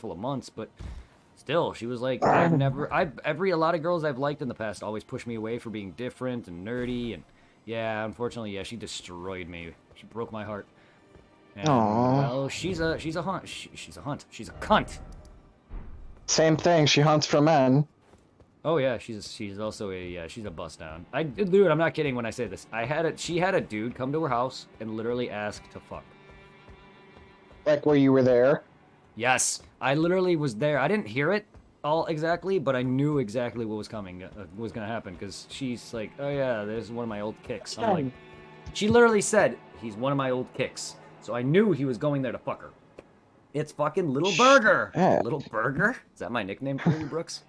handful of months, but still, she was like, a lot of girls I've liked in the past always push me away for being different and nerdy, and yeah, unfortunately, yeah, she destroyed me. She broke my heart. And Aww. well, she's a hunt. She's a hunt. She's a cunt. Same thing. She hunts for men. Oh yeah, she's also a yeah, she's a bust down. Dude, I'm not kidding when I say this. She had a dude come to her house and literally ask to fuck. Like where you were there. Yes, I literally was there. I didn't hear it all exactly, but I knew exactly what was gonna happen because she's like, oh yeah, there's one of my old kicks. I'm like, she literally said he's one of my old kicks, so I knew he was going there to fuck her. It's fucking Little Burger. Little Burger? Is that my nickname for you, Brooks?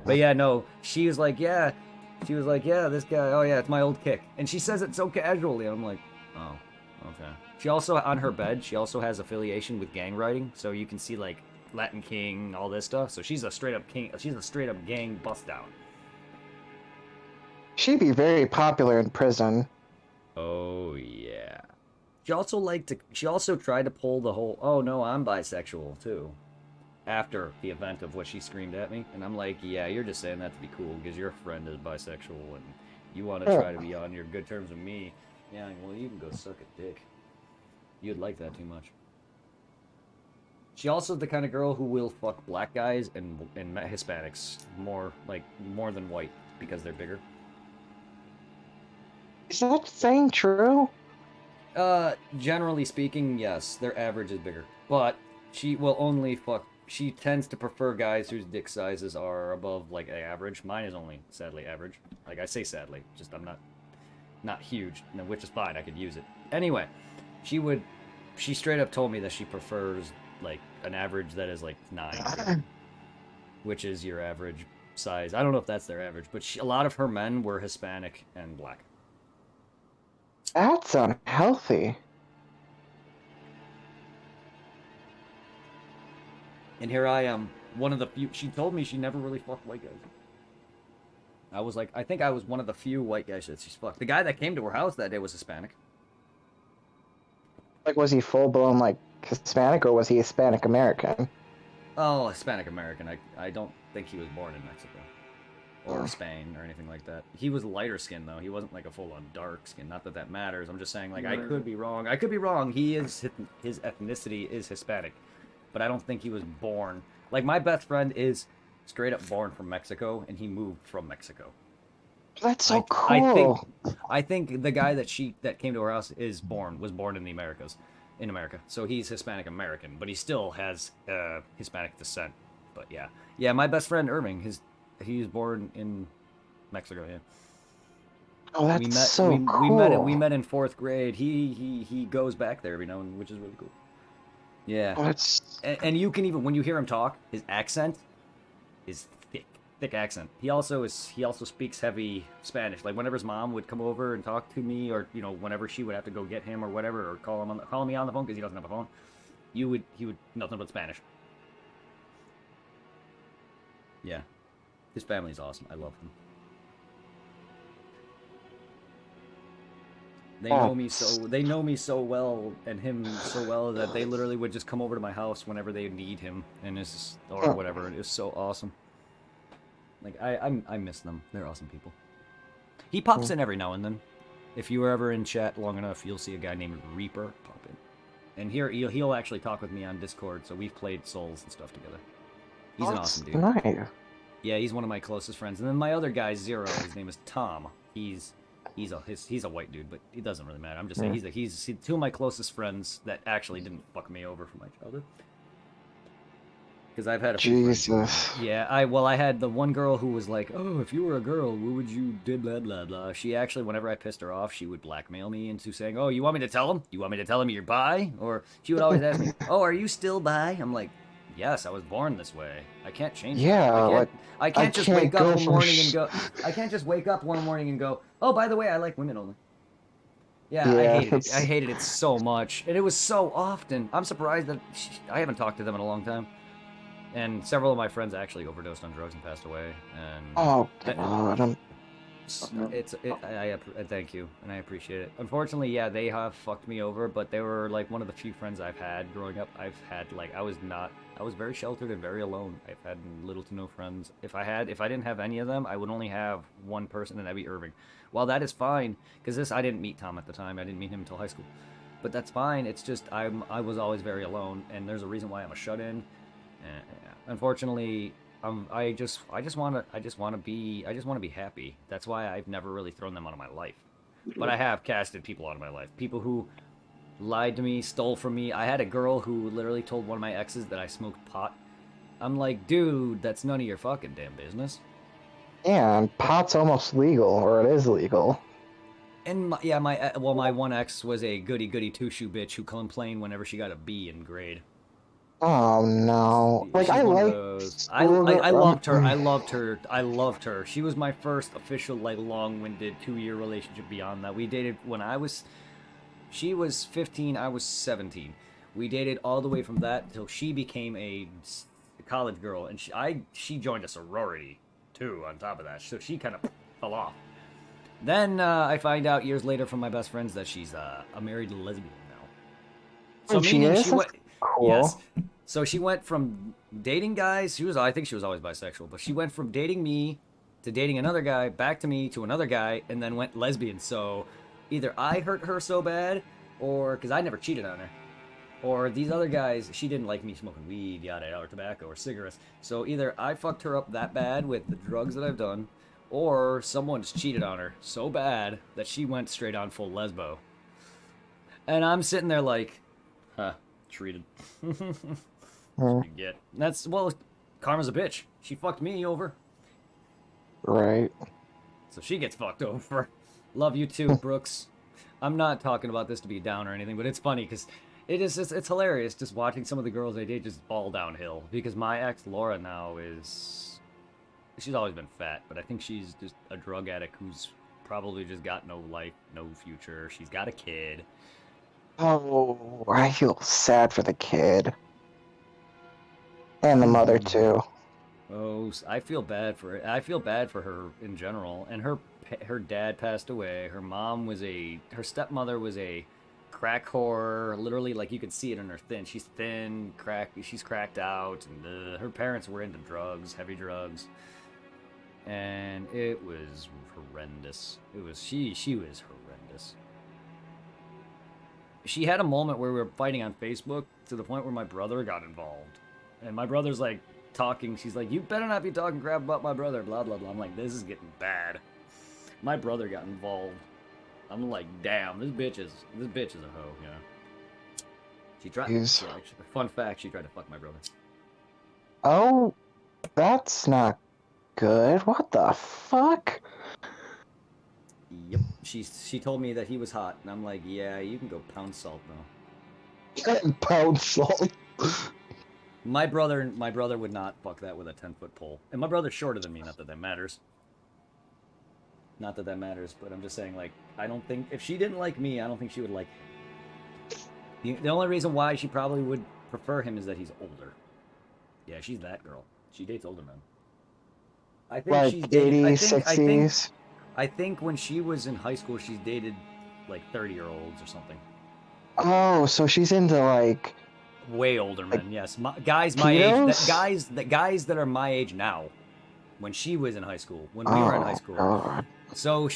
But yeah, no, she was like, yeah. She was like, yeah, this guy, oh yeah, it's my old kick. And she says it so casually. I'm like, oh, okay. She also, on her bed, she also has affiliation with gang writing. So you can see, like, Latin King, all this stuff. So she's a straight up king, she's a straight up gang bust down. She'd be very popular in prison. Oh, yeah. She also tried to pull the whole, oh no, I'm bisexual too. After the event of what she screamed at me, and I'm like, yeah, you're just saying that to be cool because your friend is bisexual and you want to try to be on your good terms with me. Yeah, well, you can go suck a dick. You'd like that too much. She also the kind of girl who will fuck black guys and Hispanics more than white because they're bigger. Is that saying true? Generally speaking, yes, their average is bigger, but she will only fuck. She tends to prefer guys whose dick sizes are above like average. Mine is only sadly average. Like I say sadly, just I'm not huge, which is fine. I could use it anyway. She straight up told me that she prefers like an average that is like 9, which is your average size. I don't know if that's their average, but a lot of her men were Hispanic and black. That's unhealthy. And here I am, one of the few. She told me she never really fucked white guys. I was like, I think I was one of the few white guys that she's fucked. The guy that came to her house that day was Hispanic. Like, was he full blown like Hispanic or was he Hispanic American? Oh, Hispanic American. I don't think he was born in Mexico or Spain or anything like that. He was lighter skinned though. He wasn't like a full on dark skin. Not that that matters. I'm just saying like I could be wrong. I could be wrong. His ethnicity is Hispanic, but I don't think he was born. Like my best friend is straight up born from Mexico, and he moved from Mexico. That's so cool. I think the guy that came to our house was born in the Americas, in America. So he's Hispanic American, but he still has Hispanic descent. But yeah. My best friend Irving, he was born in Mexico. Yeah. Oh, that's so cool. cool. We met in 4th grade. He goes back there every now and then, which is really cool. Yeah. Oh, that's And you can even when you hear him talk, his accent is thick accent. He also speaks heavy Spanish. Like whenever his mom would come over and talk to me, or whenever she would have to go get him or whatever, or call me on the phone because he doesn't have a phone, he would nothing but Spanish. Yeah, his family's awesome. I love him. They know me so well and him so well that they literally would just come over to my house whenever they need him and or whatever. It is so awesome. Like I miss them. They're awesome people. He pops in every now and then. If you were ever in chat long enough, you'll see a guy named Reaper pop in. And here he'll actually talk with me on Discord, so we've played Souls and stuff together. He's an awesome dude. Nice. Yeah, he's one of my closest friends. And then my other guy, Zero, his name is Tom. He's a white dude, but it doesn't really matter. I'm just saying he's two of my closest friends that actually didn't fuck me over from my childhood. Because I've had a few Jesus. friends. Yeah, I had the one girl who was like, oh, if you were a girl, what would you do, blah, blah, blah. She actually, whenever I pissed her off, she would blackmail me into saying, oh, you want me to tell him? You want me to tell him you're bi? Or she would always ask me, oh, are you still bi? I'm like, yes, I was born this way. I can't change it. I can't just wake up one morning and go, I can't just wake up one morning and go, oh, by the way, I like women only. Yeah, I hated it so much. And it was so often. I'm surprised that I haven't talked to them in a long time. And several of my friends actually overdosed on drugs and passed away. And oh God! I thank you and I appreciate it. Unfortunately, yeah, they have fucked me over, but they were like one of the few friends I've had growing up. I've had like I was very sheltered and very alone. I've had little to no friends. If I didn't have any of them, I would only have one person, and that'd be Irving. While that is fine, because I didn't meet Tom at the time. I didn't meet him until high school, but that's fine. It's just I was always very alone, and there's a reason why I'm a shut in. Unfortunately, I just want to be happy. That's why I've never really thrown them out of my life. But I have casted people out of my life. People who lied to me, stole from me. I had a girl who literally told one of my exes that I smoked pot. I'm like, dude, that's none of your fucking damn business. Yeah, and pot's almost legal, or it is legal. And my one ex was a goody goody two shoe bitch who complained whenever she got a B in grade. Oh no! Like She's I one of like. those. I loved her. I loved her. I loved her. She was my first official, like, long-winded 2-year relationship. Beyond that, we dated when she was 15. I was 17. We dated all the way from that till she became a college girl, and she joined a sorority too. On top of that, so she kind of fell off. Then I find out years later from my best friends that she's a married lesbian now. So She meaning is? she went. Cool. Yes. So she went from dating guys. I think she was always bisexual, but she went from dating me to dating another guy, back to me to another guy, and then went lesbian. So either I hurt her so bad, or because I never cheated on her, or these other guys, she didn't like me smoking weed, yada yada, or tobacco or cigarettes. So either I fucked her up that bad with the drugs that I've done, or someone's cheated on her so bad that she went straight on full lesbo. And I'm sitting there like, huh, treated. You get. Karma's a bitch. She fucked me over, Right. so she gets fucked over. Love you too, Brooks. I'm not talking about this to be down or anything, but it's funny because it's hilarious just watching some of the girls I date just fall downhill. Because my ex Laura now she's always been fat, but I think she's just a drug addict who's probably just got no life, no future. She's got a kid. Oh, I feel sad for the kid. And the mother too. Oh, I feel bad for it. I feel bad for her in general. And her dad passed away. Her stepmother was a crack whore. Literally, like, you could see it in her thin. She's thin, she's cracked out, and her parents were into drugs, heavy drugs. And it was horrendous. She was horrendous. She had a moment where we were fighting on Facebook to the point where my brother got involved. And my brother's like talking. She's like, "You better not be talking crap about my brother." Blah blah blah. I'm like, this is getting bad. My brother got involved. I'm like, damn, this bitch is a hoe. You know. She tried. Fun fact: she tried to fuck my brother. Oh, that's not good. What the fuck? Yep. She told me that he was hot, and I'm like, yeah, you can go pound salt now. Pound salt. My brother would not fuck that with a 10-foot pole. And my brother's shorter than me, not that that matters. Not that that matters, but I'm just saying, like, I don't think, if she didn't like me, I don't think she would like him. The only reason why she probably would prefer him is that he's older. Yeah, she's that girl. She dates older men. I think Like she's dated, 80s, 60s? I think when she was in high school, she's dated, like, 30-year-olds or something. Oh, so she's into, like... Way older men, yes. Guys my pedos? age, guys that are my age now. When she was in high school, when we were in high school. God. So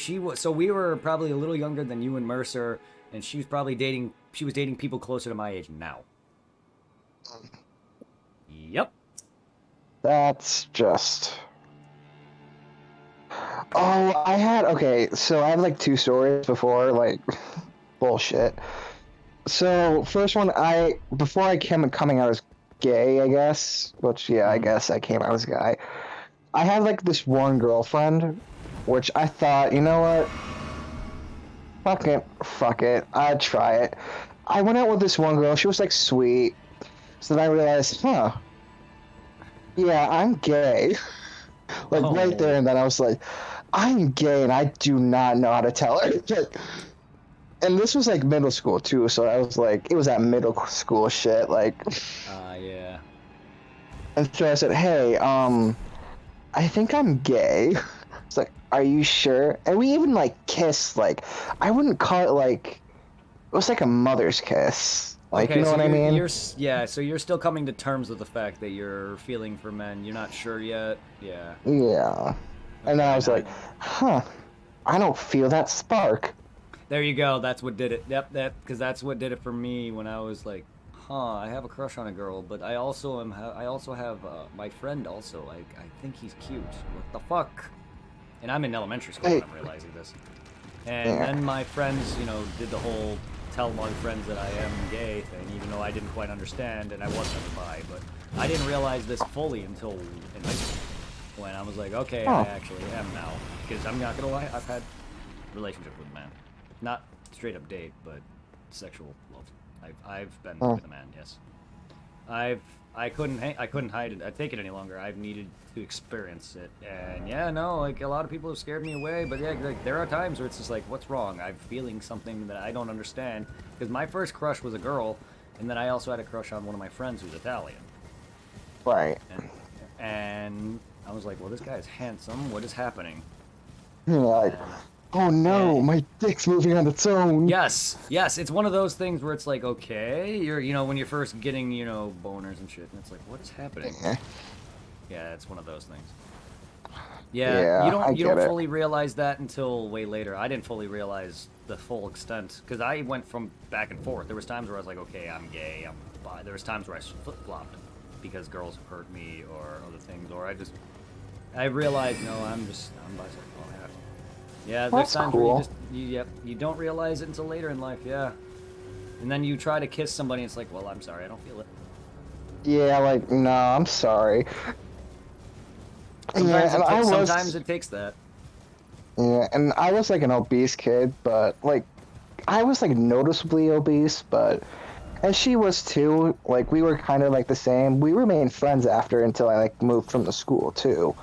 we were probably a little younger than you and Mercer, and she was dating people closer to my age now. Yep. That's just... Oh, okay, so I have like 2 stories before, like, bullshit. So, first one, before I came coming out as gay, I guess, which, yeah, I guess I came out as guy, I had, like, this one girlfriend, which I thought, you know what, fuck it, I'd try it. I went out with this one girl, she was, like, sweet, so then I realized, yeah, I'm gay. Like, right there and then I was like, I'm gay and I do not know how to tell her. And this was like middle school too, so I was like, it was that middle school shit, like. Yeah. And so I said, hey, I think I'm gay. It's like, are you sure? And we even like kissed. Like, I wouldn't call it like it was like a mother's kiss. Like, you Okay, know so what I mean? yeah, so you're still coming to terms with the fact that you're feeling for men. You're not sure yet. Yeah. Yeah. And then I Okay, was like, huh, I don't feel that spark. there you go. That's what did it. Yep, because that's what did it for me when I was like, huh, I have a crush on a girl, but I also I also have my friend also. I think he's cute. What the fuck? And I'm in elementary school when Hey, I'm realizing this. And yeah. then my friends, did the whole tell my friends that I am gay thing, even though I didn't quite understand and I was never bi. But I didn't realize this fully until in high school when I was like, okay, I Oh, actually am now. Because I'm not gonna lie, I've had relationships with a man, not straight up date, but sexual love. I've been oh. with a man, yes. I couldn't hide it. I take it any longer. I've needed to experience it, and yeah, no, like a lot of people have scared me away. But yeah, like there are times where it's just like, what's wrong? I'm feeling something that I don't understand. Because my first crush was a girl, and then I also had a crush on one of my friends who's Italian, Right. and I was like, well, this guy is handsome. What is happening? You're like, And oh no, yeah, my dick's moving on its own. yes, yes, it's one of those things where it's like, okay, when you're first getting, boners and shit, and it's like, what is happening? Yeah, Yeah, it's one of those things. Yeah, yeah, I you get don't it. fully realize that until way later. I didn't fully realize the full extent because I went from back and forth. There was times where I was like, okay, I'm gay, I'm bi. There was times where I flip flopped because girls have hurt me or other things, or I realized no, I'm bisexual. Yeah, there's That's times where cool. yep, you don't realize it until later in life. Yeah, and then you try to kiss somebody, and it's like, well, I'm sorry, I don't feel it. Yeah, like, no, I'm sorry. Yeah, and Sometimes it takes that. and I was like an obese kid, but like, I was like noticeably obese, but and she was too. Like, we were kind of like the same. We remained friends after until I like moved from the school too.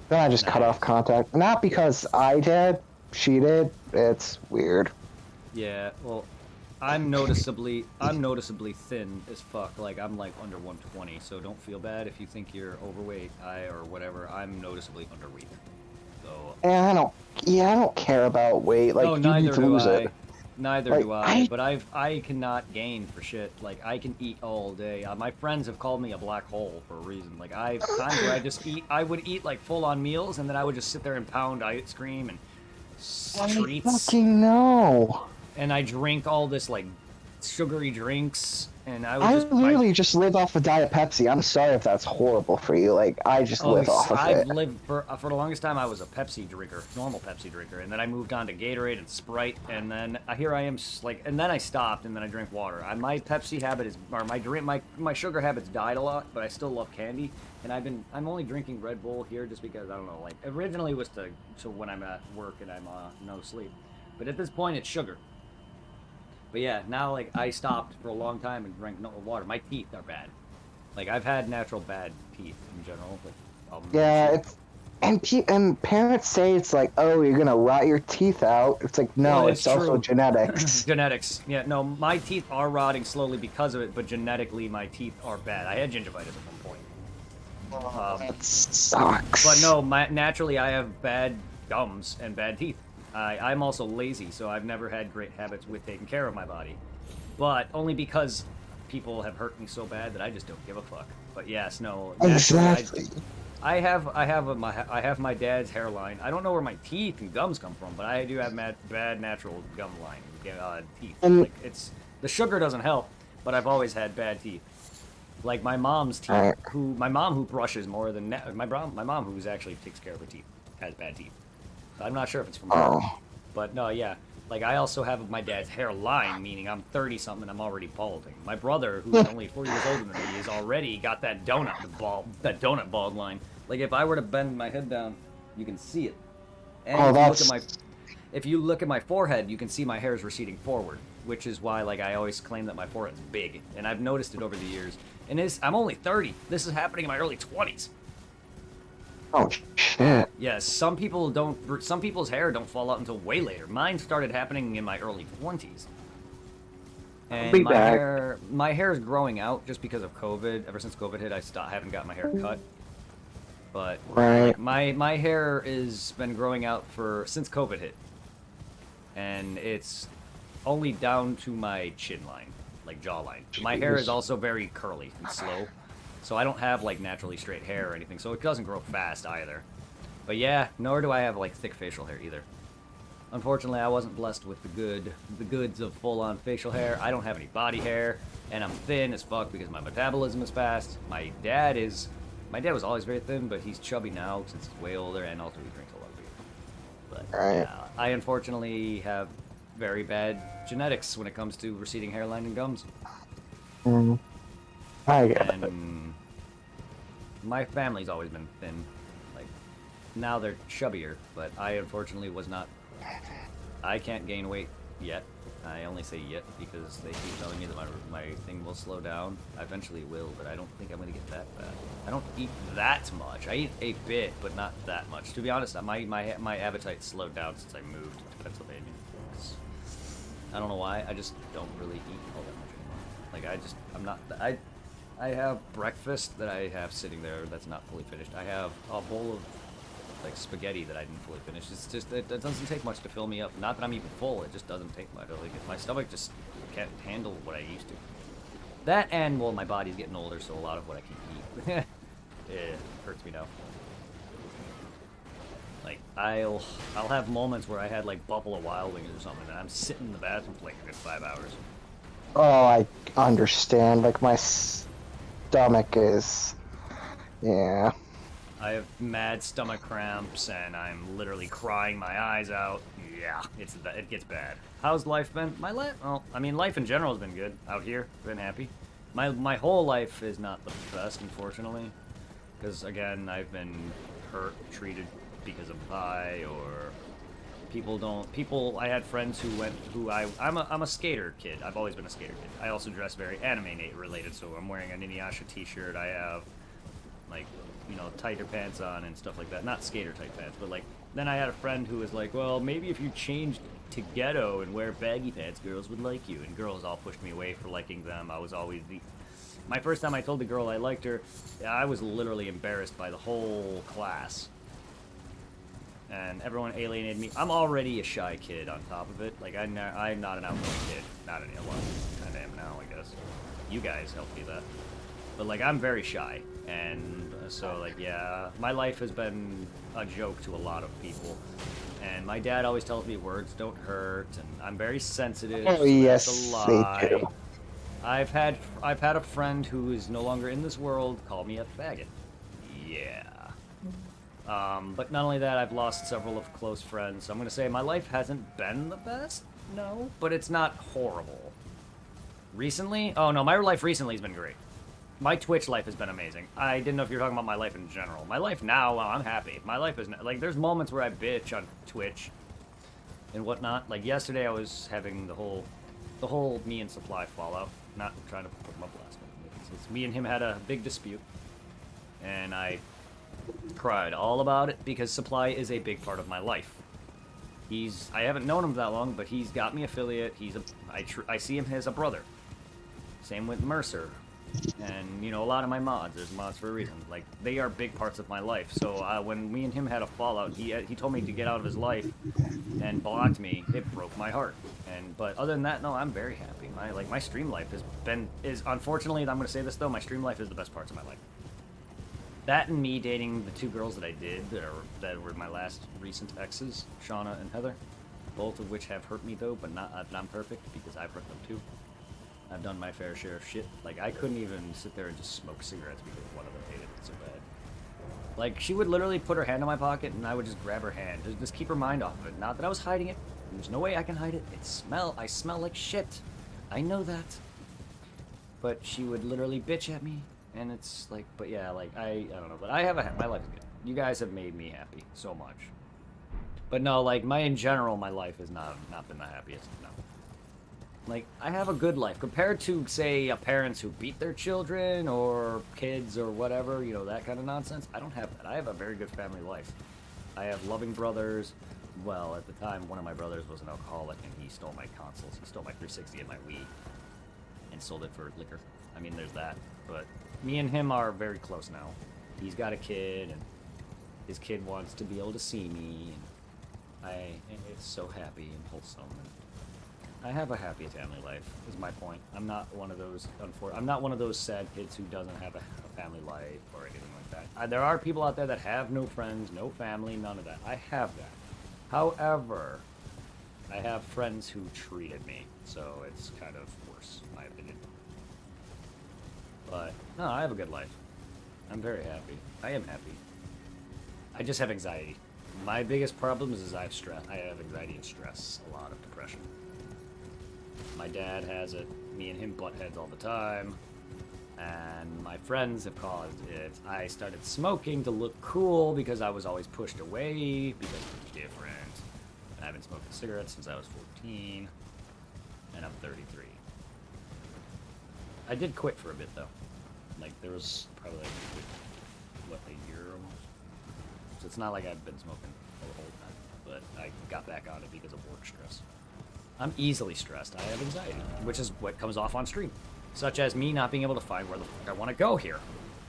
Then I just cut off Nice. contact. Not because I did, she did. It's weird. Yeah, well, I'm noticeably thin as fuck. Like I'm like under 120, so don't feel bad if you think you're overweight, or whatever. I'm noticeably underweight. So, And I don't care about weight. no, Like, you need neither to do lose it. I. Neither Like, do I. But I cannot gain for shit. Like I can eat all day. My friends have called me a black hole for a reason. Like I've times where I just eat. I would eat like full on meals, and then I would just sit there and pound ice cream and I treats. fucking know. And I drink all this like sugary drinks, and I would I just my literally just live off of Diet Pepsi. I'm sorry if that's horrible for you. Like, I just oh, live off of I've it. lived for the longest time. I was a Pepsi drinker, normal Pepsi drinker, and then I moved on to Gatorade and Sprite, and then here I am, like, and then I stopped, and then I drink water. My Pepsi habit is, or my drink, my sugar habits died a lot, but I still love candy, and I'm only drinking Red Bull here just because I don't know. Like, originally was to so when I'm at work and I'm no sleep, but at this point it's sugar. But yeah, now like I stopped for a long time and drank no water. My teeth are bad. Like I've had natural bad teeth in general, like Yeah, shit. it's and parents say it's like, oh, you're gonna rot your teeth out. It's like, Well, no, it's it's also true. genetics. Genetics. Yeah, no, my teeth are rotting slowly because of it, but genetically my teeth are bad. I had gingivitis at one point. That sucks. But no, naturally I have bad gums and bad teeth. I'm also lazy, so I've never had great habits with taking care of my body. But only because people have hurt me so bad that I just don't give a fuck. But yes, no, naturally Exactly. I have my dad's hairline. I don't know where my teeth and gums come from, but I do have bad natural gum line teeth. And Like it's the sugar doesn't help, but I've always had bad teeth. Like my mom's teeth, right. my mom who brushes more than my mom who's actually takes care of her teeth has bad teeth. I'm not sure if it's from her, Oh, but no, yeah. Like I also have my dad's hairline, meaning I'm 30 something and I'm already balding. My brother, who's only 4 years older than me, is already got that donut bald line. Like if I were to bend my head down, you can see it. And oh, that's if you look at my forehead, you can see my hair is receding forward, which is why like I always claim that my forehead's big, and I've noticed it over the years. And I'm only 30. This is happening in my early 20s. oh shit. Yes, some people don't. Some people's hair don't fall out until way later. Mine started happening in my early 20s, I'll and be back. my hair is growing out just because of COVID. Ever since COVID hit, haven't got my hair cut. But Right. like my hair is been growing out for since COVID hit, and it's only down to my chin line, like jawline. My hair is Jeez. also very curly and slow, so I don't have like naturally straight hair or anything, so it doesn't grow fast either. But yeah, nor do I have like thick facial hair either. Unfortunately, I wasn't blessed with the goods of full-on facial hair. I don't have any body hair, and I'm thin as fuck because my metabolism is fast. My dad was always very thin, but he's chubby now since he's way older, and also he drinks a lot of beer. But Right. yeah, I unfortunately have very bad genetics when it comes to receding hairline and gums, Mm, I get it. and my family's always been thin. Like now they're chubbier, but I unfortunately was not. I can't gain weight yet. I only say yet because they keep telling me that my thing will slow down. I eventually will, but I don't think I'm going to get that fat. I don't eat that much. I eat a bit, but not that much. To be honest, my appetite slowed down since I moved to Pennsylvania. 'Cause I don't know why. I just don't really eat all that much anymore. Like I'm not. I have breakfast that I have sitting there that's not fully finished. I have a bowl of like spaghetti that I didn't fully finish. It's just it doesn't take much to fill me up. Not that I'm even full. It just doesn't take much. Like my stomach just can't handle what I used to. That and well, my body's getting older, so a lot of what I can eat it hurts me now. Like I'll have moments where I had like Buffalo Wild Wings or something, and I'm sitting in the bathroom for like a good 5 hours. Oh, I understand. Like my stomach is, yeah. I have mad stomach cramps, and I'm literally crying my eyes out. Yeah, it gets bad. How's life been? My life? Well, I mean, life in general has been good out here. Been happy. My whole life is not the best, unfortunately, because again, I've been hurt, treated because of bi, or people. I had friends I'm a skater kid. I've always been a skater kid. I also dress very anime related, so I'm wearing an Inuyasha t-shirt. I have like tighter pants on and stuff like that. Not skater type pants, but like then I had a friend who was like, well, maybe if you changed to ghetto and wear baggy pants, girls would like you. And girls all pushed me away for liking them. I was always my first time I told the girl I liked her, I was literally embarrassed by the whole class. And everyone alienated me. I'm already a shy kid on top of it. Like I'm not an outgoing kid. Not any. Well, kind of am now, I guess. You guys helped me that. But like I'm very shy, and so like yeah, my life has been a joke to a lot of people, and my dad always tells me words don't hurt, and I'm very sensitive. Oh So yes, that's a they lie. do. I've had a friend who is no longer in this world call me a faggot. Yeah. But not only that, I've lost several of close friends. So I'm gonna say my life hasn't been the best, no, but it's not horrible. Recently? Oh no, my life recently has been great. My Twitch life has been amazing. I didn't know if you were talking about my life in general. My life now, well, I'm happy. My life is like there's moments where I bitch on Twitch and whatnot. Like yesterday, I was having the whole me and Supply fallout. Not trying to put him up last minute. It's me and him had a big dispute, and I cried all about it because Supply is a big part of my life. I haven't known him that long, but he's got me affiliate. I see him as a brother. Same with Mercer. And, a lot of my mods, there's mods for a reason. Like, they are big parts of my life. So, when me and him had a fallout, he told me to get out of his life and blocked me. It broke my heart. But other than that, no, I'm very happy. My stream life is unfortunately, I'm going to say this though, my stream life is the best parts of my life. That and me dating the two girls that I did, that were my last recent exes, Shauna and Heather. Both of which have hurt me though, but I'm perfect because I've hurt them too. I've done my fair share of shit. Like, I couldn't even sit there and just smoke cigarettes because one of them hated it so bad. Like, she would literally put her hand in my pocket, and I would just grab her hand. Just keep her mind off of it. Not that I was hiding it. There's no way I can hide it. I smell like shit. I know that. But she would literally bitch at me, and it's like, but yeah, like, I don't know. But my life is good. You guys have made me happy so much. But no, like, in general, my life has not been the happiest, no. Like, I have a good life compared to, say, parents who beat their children or kids or whatever, that kind of nonsense. I don't have that. I have a very good family life. I have loving brothers. Well, at the time, one of my brothers was an alcoholic, and he stole my consoles. He stole my 360 and my Wii and sold it for liquor. I mean, there's that. But me and him are very close now. He's got a kid, and his kid wants to be able to see me, and it's so happy and wholesome. And I have a happy family life. Is my point. I'm not one of those I'm not one of those sad kids who doesn't have a family life or anything like that. There are people out there that have no friends, no family, none of that. I have that. However, I have friends who treated me, so it's kind of worse, in my opinion. But no, I have a good life. I'm very happy. I am happy. I just have anxiety. My biggest problem is I have stress. I have anxiety and stress, a lot of depression. My dad has it. Me and him butt heads all the time. And my friends have caused it. I started smoking to look cool because I was always pushed away because I'm different. And I've been smoking cigarettes since I was 14. And I'm 33. I did quit for a bit though. Like there was probably like a year almost. So it's not like I've been smoking the whole time, but I got back on it because of work stress. I'm easily stressed. I have anxiety, which is what comes off on stream, such as me not being able to find where the fuck I want to go here,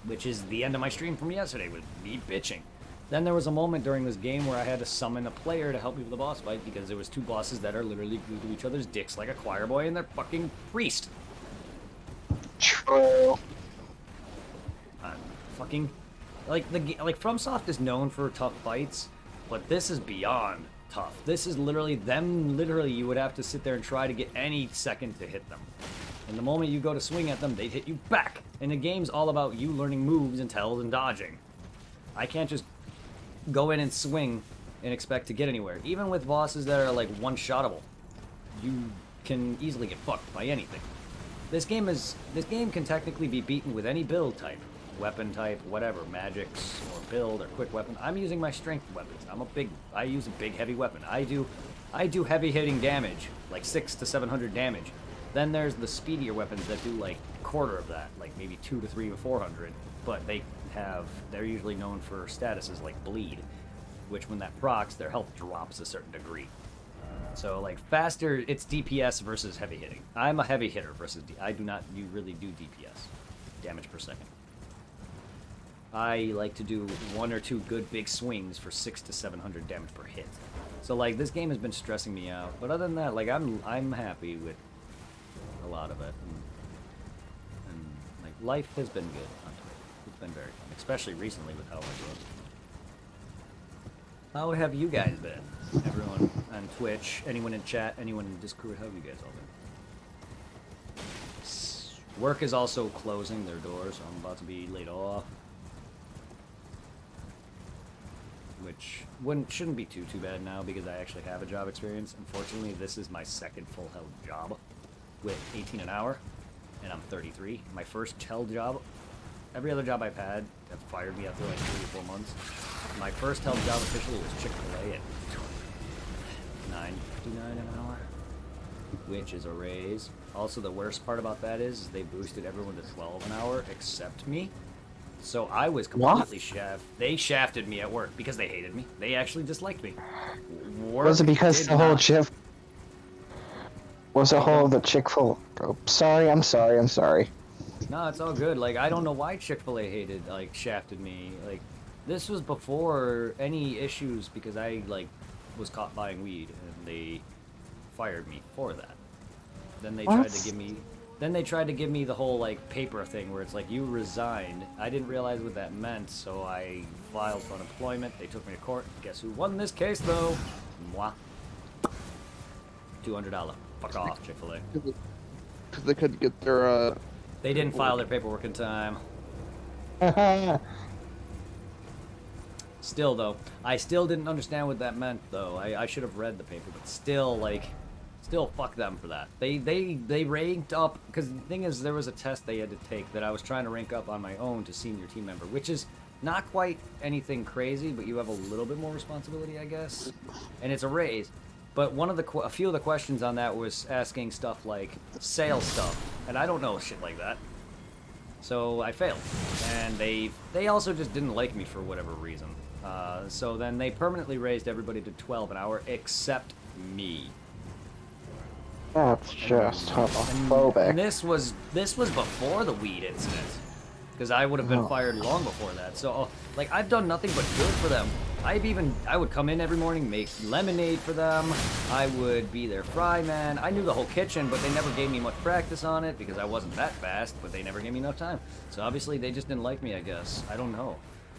which is the end of my stream from yesterday with me bitching. Then there was a moment during this game where I had to summon a player to help me with the boss fight because there was two bosses that are literally glued to each other's dicks like a choir boy and their fucking priest. True. Fucking, like FromSoft is known for tough fights, but this is beyond tough. This is literally them. Literally, you would have to sit there and try to get any second to hit them. And the moment you go to swing at them, they hit you back. And the game's all about you learning moves and tells and dodging. I can't just go in and swing and expect to get anywhere. Even with bosses that are like one-shottable, you can easily get fucked by anything. This game can technically be beaten with any build type. Weapon type, whatever, magics or build or quick weapon. I'm using my strength weapons. I use a big heavy weapon. I do heavy hitting damage, like 600 to 700 damage. Then there's the speedier weapons that do like a quarter of that, like maybe 200 to 300 or 400. But they're usually known for statuses like bleed, which when that procs, their health drops a certain degree. So like faster, it's DPS versus heavy hitting. I'm a heavy hitter versus I do not really do DPS, damage per second. I like to do 1 or 2 good big swings for 600 to 700 damage per hit. So like this game has been stressing me out, but other than that, like I'm happy with a lot of it, and like life has been good on Twitch. It's been very fun, especially recently with how I grew up. How have you guys been? Everyone on Twitch, anyone in chat, anyone in Discord, how have you guys all been? Work is also closing their doors, so I'm about to be laid off. Which shouldn't be too bad now because I actually have a job experience. Unfortunately, this is my second full held job with 18 an hour, and I'm 33. My first held job, every other job I've had have fired me after like 3 or 4 months. My first held job officially was Chick-fil-A at $9.59 an hour, which is a raise. Also, the worst part about that is they boosted everyone to 12 an hour except me. So I was completely shafted. They shafted me at work because they hated me. They actually disliked me. Was it because the whole shift? Was the whole the Chick-fil-A? Oh, I'm sorry. No, it's all good. Like I don't know why Chick-fil-A shafted me. Like this was before any issues because I was caught buying weed and they fired me for that. Then they tried to give me. Then they tried to give me the whole paper thing where it's like you resigned. I didn't realize what that meant, so I filed for unemployment. They took me to court. Guess who won this case though? Moi. $200. Fuck off, Chick-fil-A. Because they couldn't get their They didn't file their paperwork in time. Still though, I still didn't understand what that meant though. I should have read the paper, but still Still, fuck them for that. They ranked up, because the thing is, there was a test they had to take that I was trying to rank up on my own to senior team member, which is not quite anything crazy, but you have a little bit more responsibility, I guess, and it's a raise. But a few of the questions on that was asking stuff like sales stuff, and I don't know shit like that. So I failed, and they also just didn't like me for whatever reason. So then they permanently raised everybody to 12 an hour except me. That's just homophobic. And this was before the weed incident, because I would have been Oh. fired long before that. So, like, I've done nothing but good for them. I would come in every morning, make lemonade for them. I would be their fry man. I knew the whole kitchen, but they never gave me much practice on it because I wasn't that fast, but they never gave me enough time. So obviously they just didn't like me, I guess. I don't know.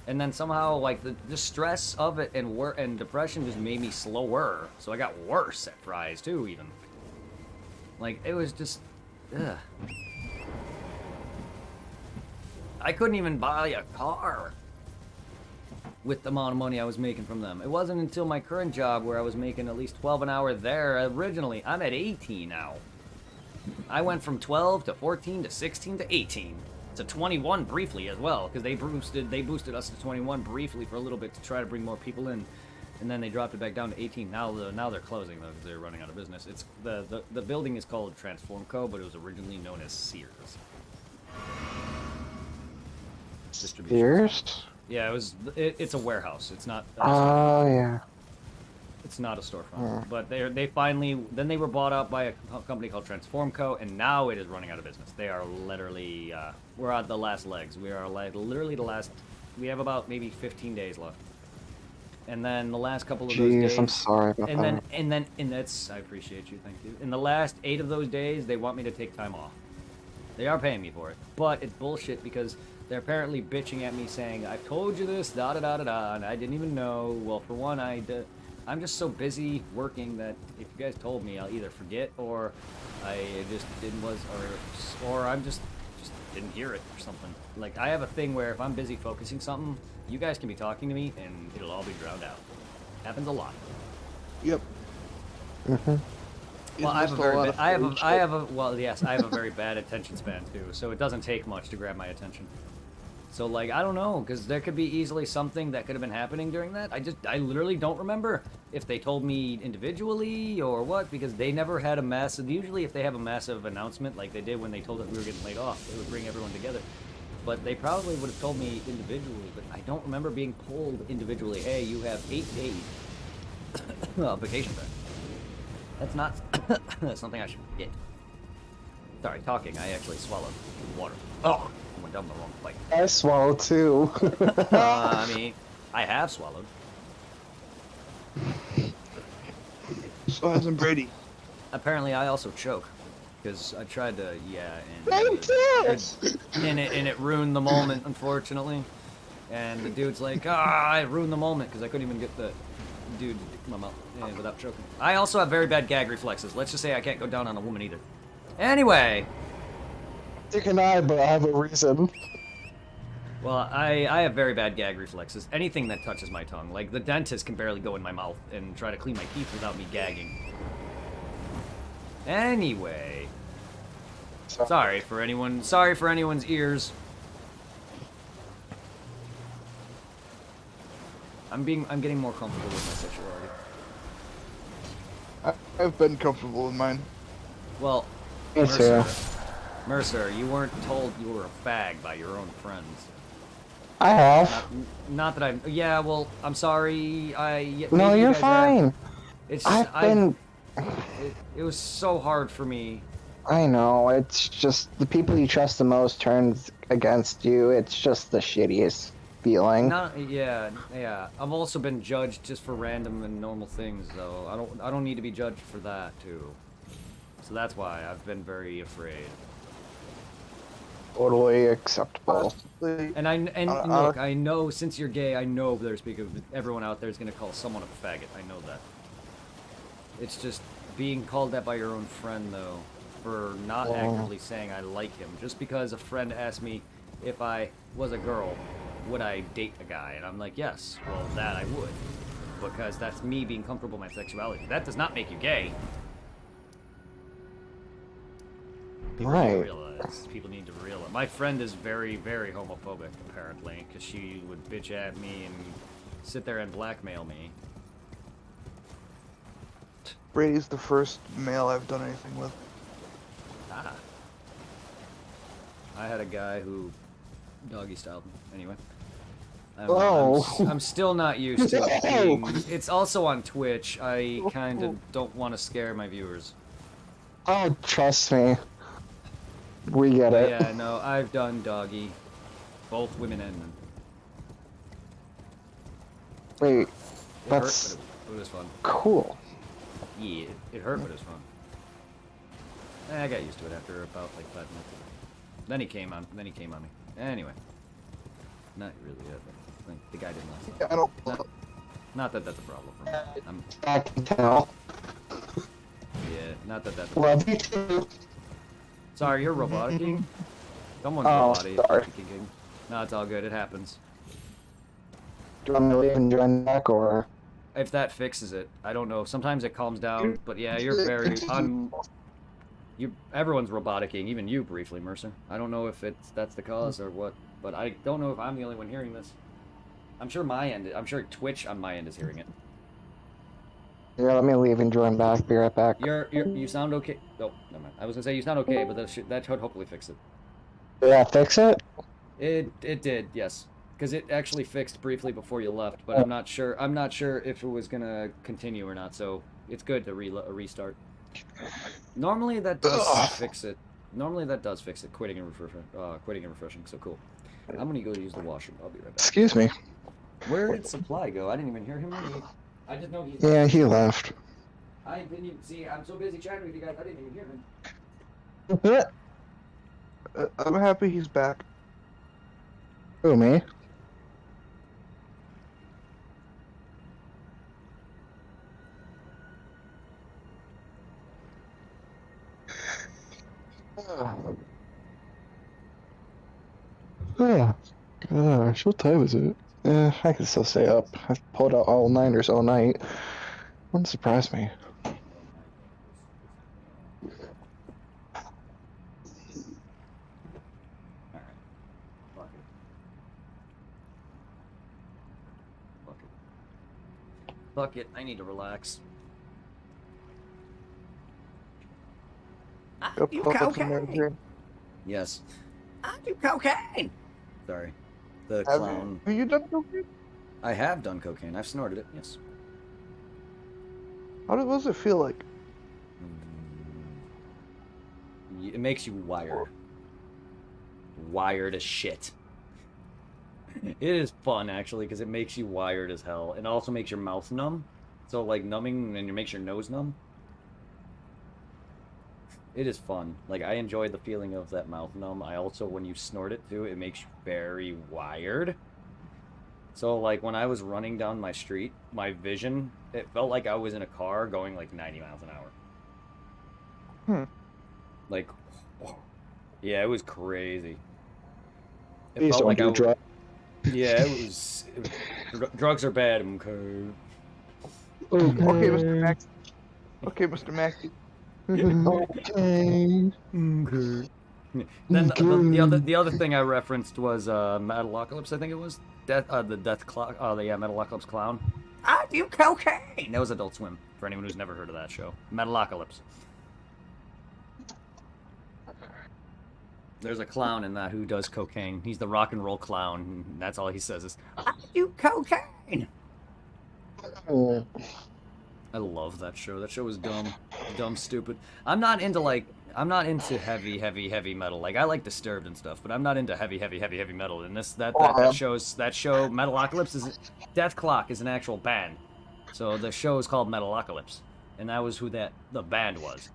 And then somehow, like, the stress of it and depression just made me slower. So I got worse at fries, too, even. Like, it was just... Ugh. I couldn't even buy a car with the amount of money I was making from them. It wasn't until my current job where I was making at least 12 an hour there originally. I'm at 18 now. I went from 12 to 14 to 16 to 18 to 21 briefly as well, because they boosted us to 21 briefly for a little bit to try to bring more people in, and then they dropped it back down to 18. Now they're closing though because they're running out of business. It's the building is called Transform Co, but it was originally known as Sears. Distribution. Sears? Yeah, it's a warehouse. It's not. Oh yeah. It's not a storefront. But they finally they were bought out by a company called Transform Co, and now it is running out of business. They are literally we're at the last legs. We are like literally the last. We have about maybe 15 days left. And then the last couple of those days. I'm sorry about that. And that's I appreciate you, thank you. In the last 8 of those days, they want me to take time off. They are paying me for it, but it's bullshit because they're apparently bitching at me saying, "I've told you this, da da da da da," and I didn't even know. Well, for one, I'm just so busy working that if you guys told me, I'll either forget or I just didn't or I'm just didn't hear it or something. Like I have a thing where if I'm busy focusing something, you guys can be talking to me and it'll all be drowned out. Happens a lot. Yep. Mhm. Well, I have a very bad attention span too, so it doesn't take much to grab my attention. So like I don't know, because there could be easily something that could have been happening during that. I literally don't remember if they told me individually or what, because they never had a massive. Usually, if they have a massive announcement like they did when they told us we were getting laid off, they would bring everyone together. But they probably would have told me individually, but I don't remember being told individually. Hey, you have 8 days vacation time. That's not something I should forget. Sorry, talking. I actually swallowed water. Oh, I went down the wrong pipe. I swallow too. I mean, I have swallowed. So hasn't Brady. Apparently, I also choke because I tried to, and it ruined the moment, unfortunately. And the dude's like, I ruined the moment because I couldn't even get the dude to my mouth without choking. I also have very bad gag reflexes. Let's just say I can't go down on a woman either. Anyway. Dick and I, but I have a reason. Well, I have very bad gag reflexes. Anything that touches my tongue. Like, the dentist can barely go in my mouth and try to clean my teeth without me gagging. Anyway. Sorry for anyone's ears. I'm getting more comfortable with my sexuality. I've been comfortable with mine. Well, Me too. Mercer, you weren't told you were a fag by your own friends. I have. Not that I'm. Yeah, well, I'm sorry. No, you're fine. It's just, I've been. It was so hard for me. I know. It's just the people you trust the most turns against you. It's just the shittiest feeling. Yeah. I've also been judged just for random and normal things, though. I don't need to be judged for that too. So that's why I've been very afraid. Totally acceptable. And look, I know since you're gay, I know everyone out there is gonna call someone a faggot. I know that. It's just being called that by your own friend, though, for not actively saying I like him. Just because a friend asked me if I was a girl, would I date a guy? And I'm like, yes. Well, that I would. Because that's me being comfortable with my sexuality. That does not make you gay. People need to realize. My friend is very, very homophobic, apparently, because she would bitch at me and sit there and blackmail me. Brady's the first male I've done anything with. Ah. I had a guy who doggy styled me. Anyway. I'm still not used to it being... It's also on Twitch. I kind of don't want to scare my viewers. Oh, trust me. We get it. Yeah, no, I've done doggy. Both women and men. Wait, It that's hurt, but it was fun. cool. Yeah, it hurt, but it was fun. I got used to it after about like 5 minutes. Then he came on. Then he came on me. Anyway, not really yet. But the guy didn't last. Yeah, I don't. Not that that's a problem for me. I can tell. Yeah, not that that's. Love you too. Sorry, you're roboticing. Someone's Oh, robotic. sorry. No, it's all good. It happens. Do you want me to leave and join back, or? If that fixes it, I don't know. Sometimes it calms down, but yeah, you're very. Everyone's roboticing, even you briefly, Mercer. I don't know if that's the cause or what, but I don't know if I'm the only one hearing this. I'm sure I'm sure Twitch on my end is hearing it. Yeah, let me leave and join back. Be right back. You sound okay. Oh, never mind. I was gonna say you sound okay, but that should hopefully fix it. Yeah, fix it? It did, yes. Because it actually fixed briefly before you left, but I'm not sure if it was gonna continue or not, so it's good to restart. Normally that does fix it. Quitting and refreshing, so cool. I'm gonna go use the washroom. I'll be right back. Excuse me. Where did Supply go? I didn't even hear him leave. I just know he's... Yeah, he left. I didn't even see... I'm so busy chatting with you guys, I didn't even hear him. I'm happy he's back. Who, me? Oh, gosh, what time is it? I can still stay up. I've pulled out all-nighters all night. Wouldn't surprise me. Fuck it, I need to relax. You cocaine. Yes. I do cocaine. Sorry. The clown. Have you done cocaine? I have done cocaine. I've snorted it, yes. What does it feel like? It makes you wired. Wired as shit. It is fun, actually, because it makes you wired as hell. It also makes your mouth numb. So, like, numbing, and it makes your nose numb. It is fun. Like, I enjoy the feeling of that mouth numb. I also, when you snort it, too, it makes you very wired. So, like, when I was running down my street, my vision, it felt like I was in a car going, like, 90 miles an hour. Like, yeah, it was crazy. It felt like I was... Yeah, it was drugs are bad, okay. Okay, Mr. Max. Okay, Mr. Mackey. Okay. Then the other thing I referenced was Metalocalypse, I think it was. The Death Clock. Oh, yeah, Metalocalypse Clown. I do cocaine. That was Adult Swim, for anyone who's never heard of that show. Metalocalypse. There's a clown in that who does cocaine. He's the rock and roll clown. That's all he says is, I do cocaine. I love that show. That show is dumb. Dumb, stupid. I'm not into heavy metal. Like, I like Disturbed and stuff, but I'm not into heavy metal. And that show, Metalocalypse Death Clock is an actual band. So the show is called Metalocalypse. And that was who the band was.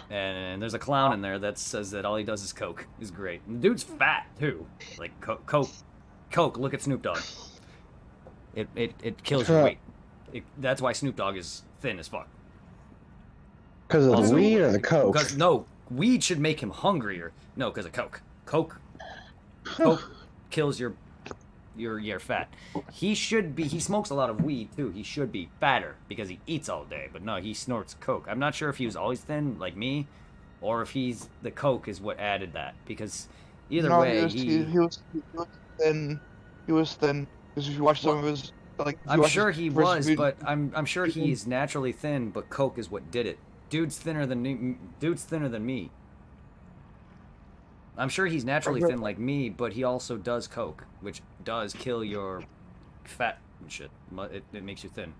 And there's a clown in there that says that all he does is coke. Is great. And the dude's fat too. Like coke. Look at Snoop Dogg. It kills your weight. That's why Snoop Dogg is thin as fuck. Because of the weed or the coke? Because no, weed should make him hungrier. No, because of coke. Coke kills your fat. He smokes a lot of weed too. He should be fatter because he eats all day. But no, he snorts coke. I'm not sure if he was always thin like me, or if the coke is what added that. Because either way, he was thin. He was thin because if you watch some of his I'm sure he was, but I'm sure he's naturally thin. But coke is what did it. Dude's thinner than me. I'm sure he's naturally thin like me, but he also does coke, which does kill your fat and shit. It makes you thin.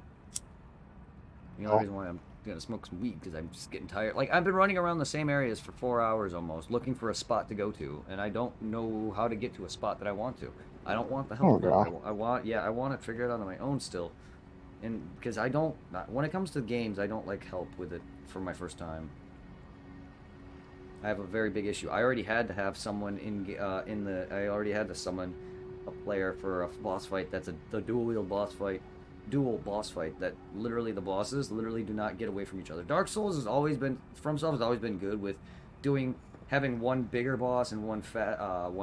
The only reason why gonna smoke some weed because I'm just getting tired. Like I've been running around the same areas for 4 hours almost, looking for a spot to go to, and I don't know how to get to a spot that I want to. I don't want the help. Oh, of it. God. I want to figure it out on my own still, and because I don't. When it comes to games, I don't like help with it for my first time. I have a very big issue. I already had to have someone I already had to summon a player for a boss fight. That's the dual boss fight. That literally the bosses literally do not get away from each other. Dark Souls has always been FromSoft has always been good with having one bigger boss and one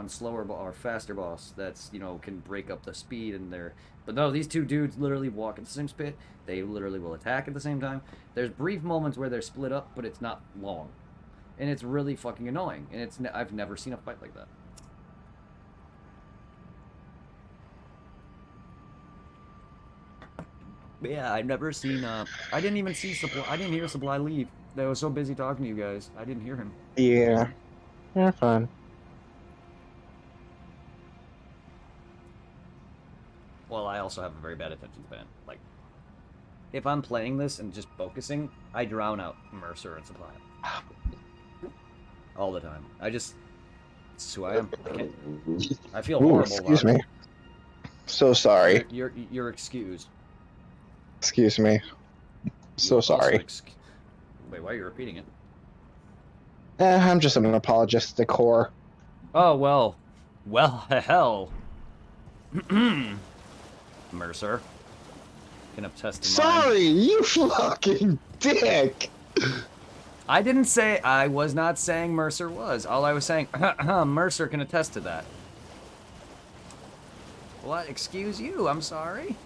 slower or faster boss that's can break up the speed in there. But no, these two dudes literally walk at the same spit. They literally will attack at the same time. There's brief moments where they're split up, but it's not long. And it's really fucking annoying. And I've never seen a fight like that. But yeah, I've never seen. I didn't even see Supply. I didn't hear Supply leave. They was so busy talking to you guys. I didn't hear him. Yeah. Yeah, fine. Well, I also have a very bad attention span. Like, if I'm playing this and just focusing, I drown out Mercer and Supply. All the time. It's who I am. I feel Ooh, horrible. excuse me. So sorry. You're excused. Excuse me. So sorry. Wait, why are you repeating it? I'm just an apologistic whore. Oh, well, hell. Mercer can attest to mine. Sorry, you fucking dick! I was not saying Mercer was. All I was saying, Mercer can attest to that. What? Excuse you, I'm sorry.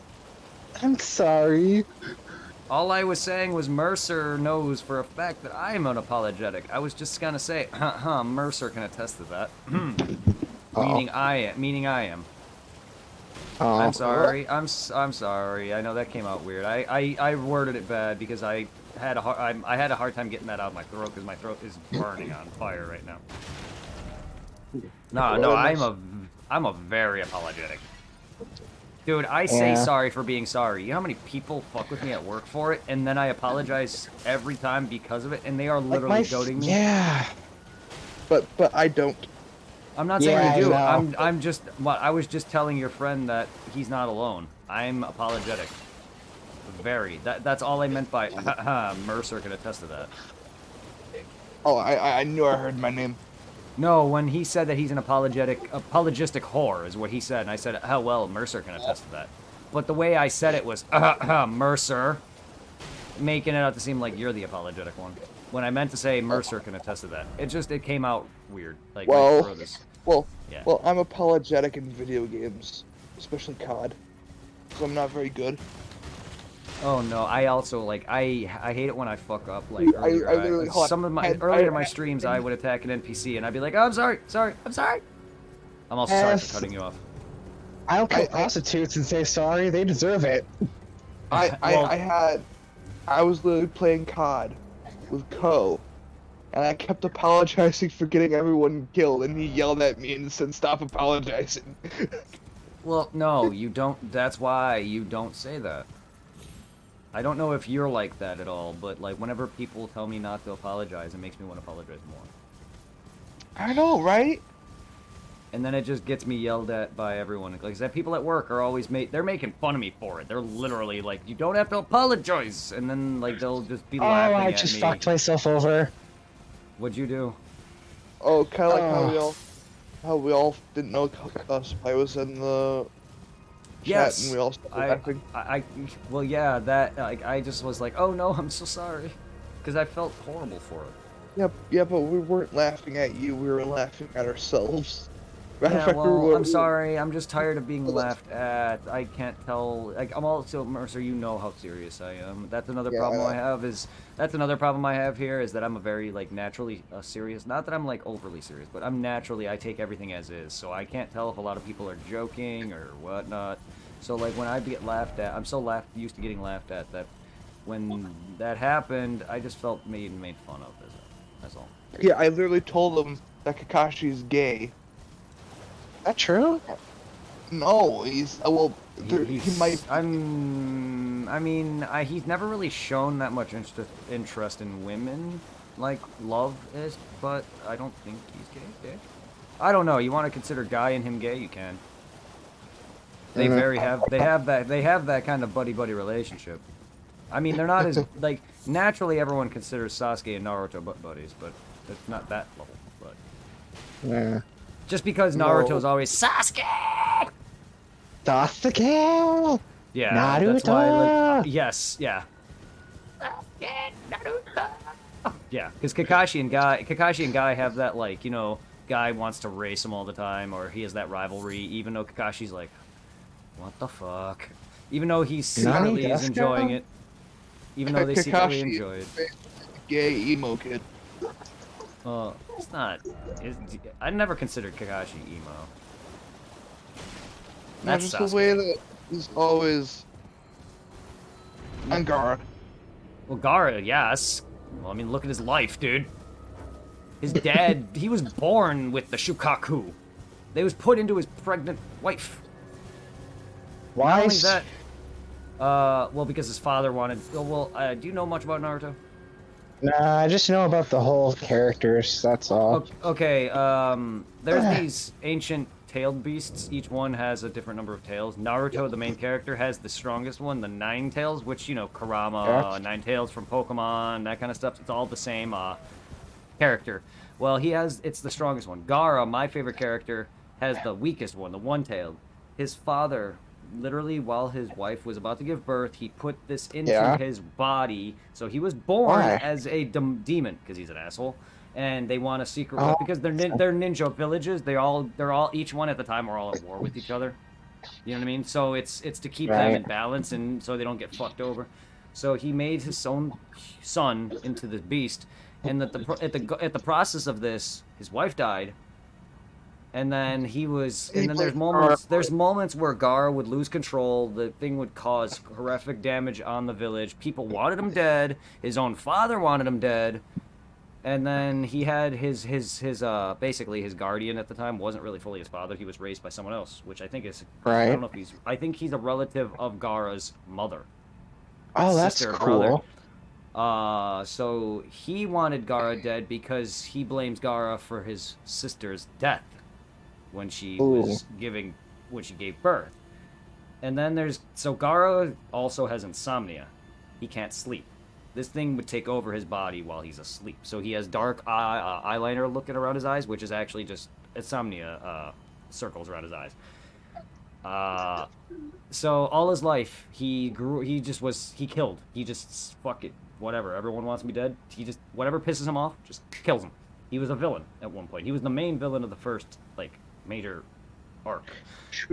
I'm sorry. All I was saying was Mercer knows for a fact that I'm unapologetic. I was just gonna say, Mercer can attest to that. Meaning I am. Oh. I'm sorry. I'm sorry. I know that came out weird. I worded it bad because I had a hard time getting that out of my throat because my throat is burning on fire right now. No, I'm a very apologetic. Dude, I say sorry for being sorry. You know how many people fuck with me at work for it, and then I apologize every time because of it, and they are literally goading me. Yeah. But I don't. I'm not saying you do. I know. I'm just. I was just telling your friend that he's not alone. I'm apologetic. Very. That's all I meant by Mercer can attest to that. Oh, I knew I heard my name. No, when he said that he's an apologistic whore is what he said, and I said, oh well, Mercer can attest to that. But the way I said it was Mercer, making it out to seem like you're the apologetic one. When I meant to say Mercer can attest to that, it came out weird. Like my throat is. Well, Yeah. well, I'm apologetic in video games, especially COD, because I'm not very good. Oh no, I also I hate it when I fuck up. Like I literally earlier in my streams, I would attack an NPC and I'd be like, oh, I'm sorry. I'm also sorry for cutting you off. I'll kill prostitutes and say sorry. They deserve it. I was literally playing COD with Ko, and I kept apologizing for getting everyone killed, and he yelled at me and said, "Stop apologizing." Well, no, you don't. That's why you don't say that. I don't know if you're like that at all, but like whenever people tell me not to apologize, it makes me want to apologize more. I know, right? And then it just gets me yelled at by everyone. Like I said, people at work are always they're making fun of me for it. They're literally like, you don't have to apologize, and then like they'll just be laughing at me. I just fucked myself over. What'd you do? Oh, kind of like how we all didn't know I was in the chat, Yes, and we all started laughing. well, yeah, that like I just was like, oh no, I'm so sorry, because I felt horrible for it. Yeah, but we weren't laughing at you. We were laughing at ourselves. Matter of Yeah, fact, well, I'm sorry. I'm just tired of being laughed at. I can't tell. Like, I'm also Mercer. You know how serious I am. That's another problem I have. That's another problem I have here is that I'm a very like naturally serious. Not that I'm like overly serious, but I'm naturally. I take everything as is. So I can't tell if a lot of people are joking or whatnot. So like when I get laughed at, I'm so used to getting laughed at that when that happened, I just felt made fun of. That's all. Yeah, I literally told him that Kakashi's gay. That true? No, he's well. He might. I mean, he's never really shown that much interest in women, like love is, but I don't think he's gay. I don't know. You want to consider Guy and him gay? You can. They have that kind of buddy relationship. I mean, they're not as like naturally everyone considers Sasuke and Naruto buddies, but it's not that level. But Yeah. just because Naruto's always Sasuke. Sasuke. Yeah, Naruto. that's why. Like, yes, yeah. Yeah, because Kakashi and Guy have that, like, you know, Guy wants to race him all the time, or he has that rivalry, even though Kakashi's like, what the fuck? Even though he secretly is enjoying it. Even though they secretly enjoy it. Gay emo kid. It's not. I never considered Kakashi emo. Not That's just the way that he's always Angara. Well, Gaara, yes. Well, I mean, look at his life, dude. His dad, he was born with the Shukaku. They was put into his pregnant wife. Why? Not only that, well, because his father wanted. Well, do you know much about Naruto? Nah, I just know about the whole characters. That's all. Okay, there's these ancient tailed beasts. Each one has a different number of tails. Naruto, the main character, has the strongest one, the 9 tails, which, you know, Kurama, 9 tails from Pokemon, that kind of stuff. It's all the same character. Well, it's the strongest one. Gaara, my favorite character, has the weakest one, the 1-tailed. His father, literally, while his wife was about to give birth, he put this into his body. So he was born as a demon, because he's an asshole. And they want a secret weapon because they're ninja villages. They're all each one at the time are all at war with each other. You know what I mean? So it's to keep them in balance and so they don't get fucked over. So he made his own son into the beast, and at the process of this, his wife died. And then there's moments where Gaara would lose control. The thing would cause horrific damage on the village. People wanted him dead. His own father wanted him dead. And then he had his basically his guardian at the time wasn't really fully his father. He was raised by someone else, which I think is I don't know if I think he's a relative of Gaara's mother. Oh, that's sister, cool. Brother. So he wanted Gaara dead because he blames Gaara for his sister's death when she gave birth. And then Gaara also has insomnia. He can't sleep. This thing would take over his body while he's asleep. So he has dark eyeliner looking around his eyes, which is actually just insomnia circles around his eyes. So all his life, he killed. He just, fuck it, whatever. Everyone wants me dead. He just, whatever pisses him off, just kills him. He was a villain at one point. He was the main villain of the first, like, major arc.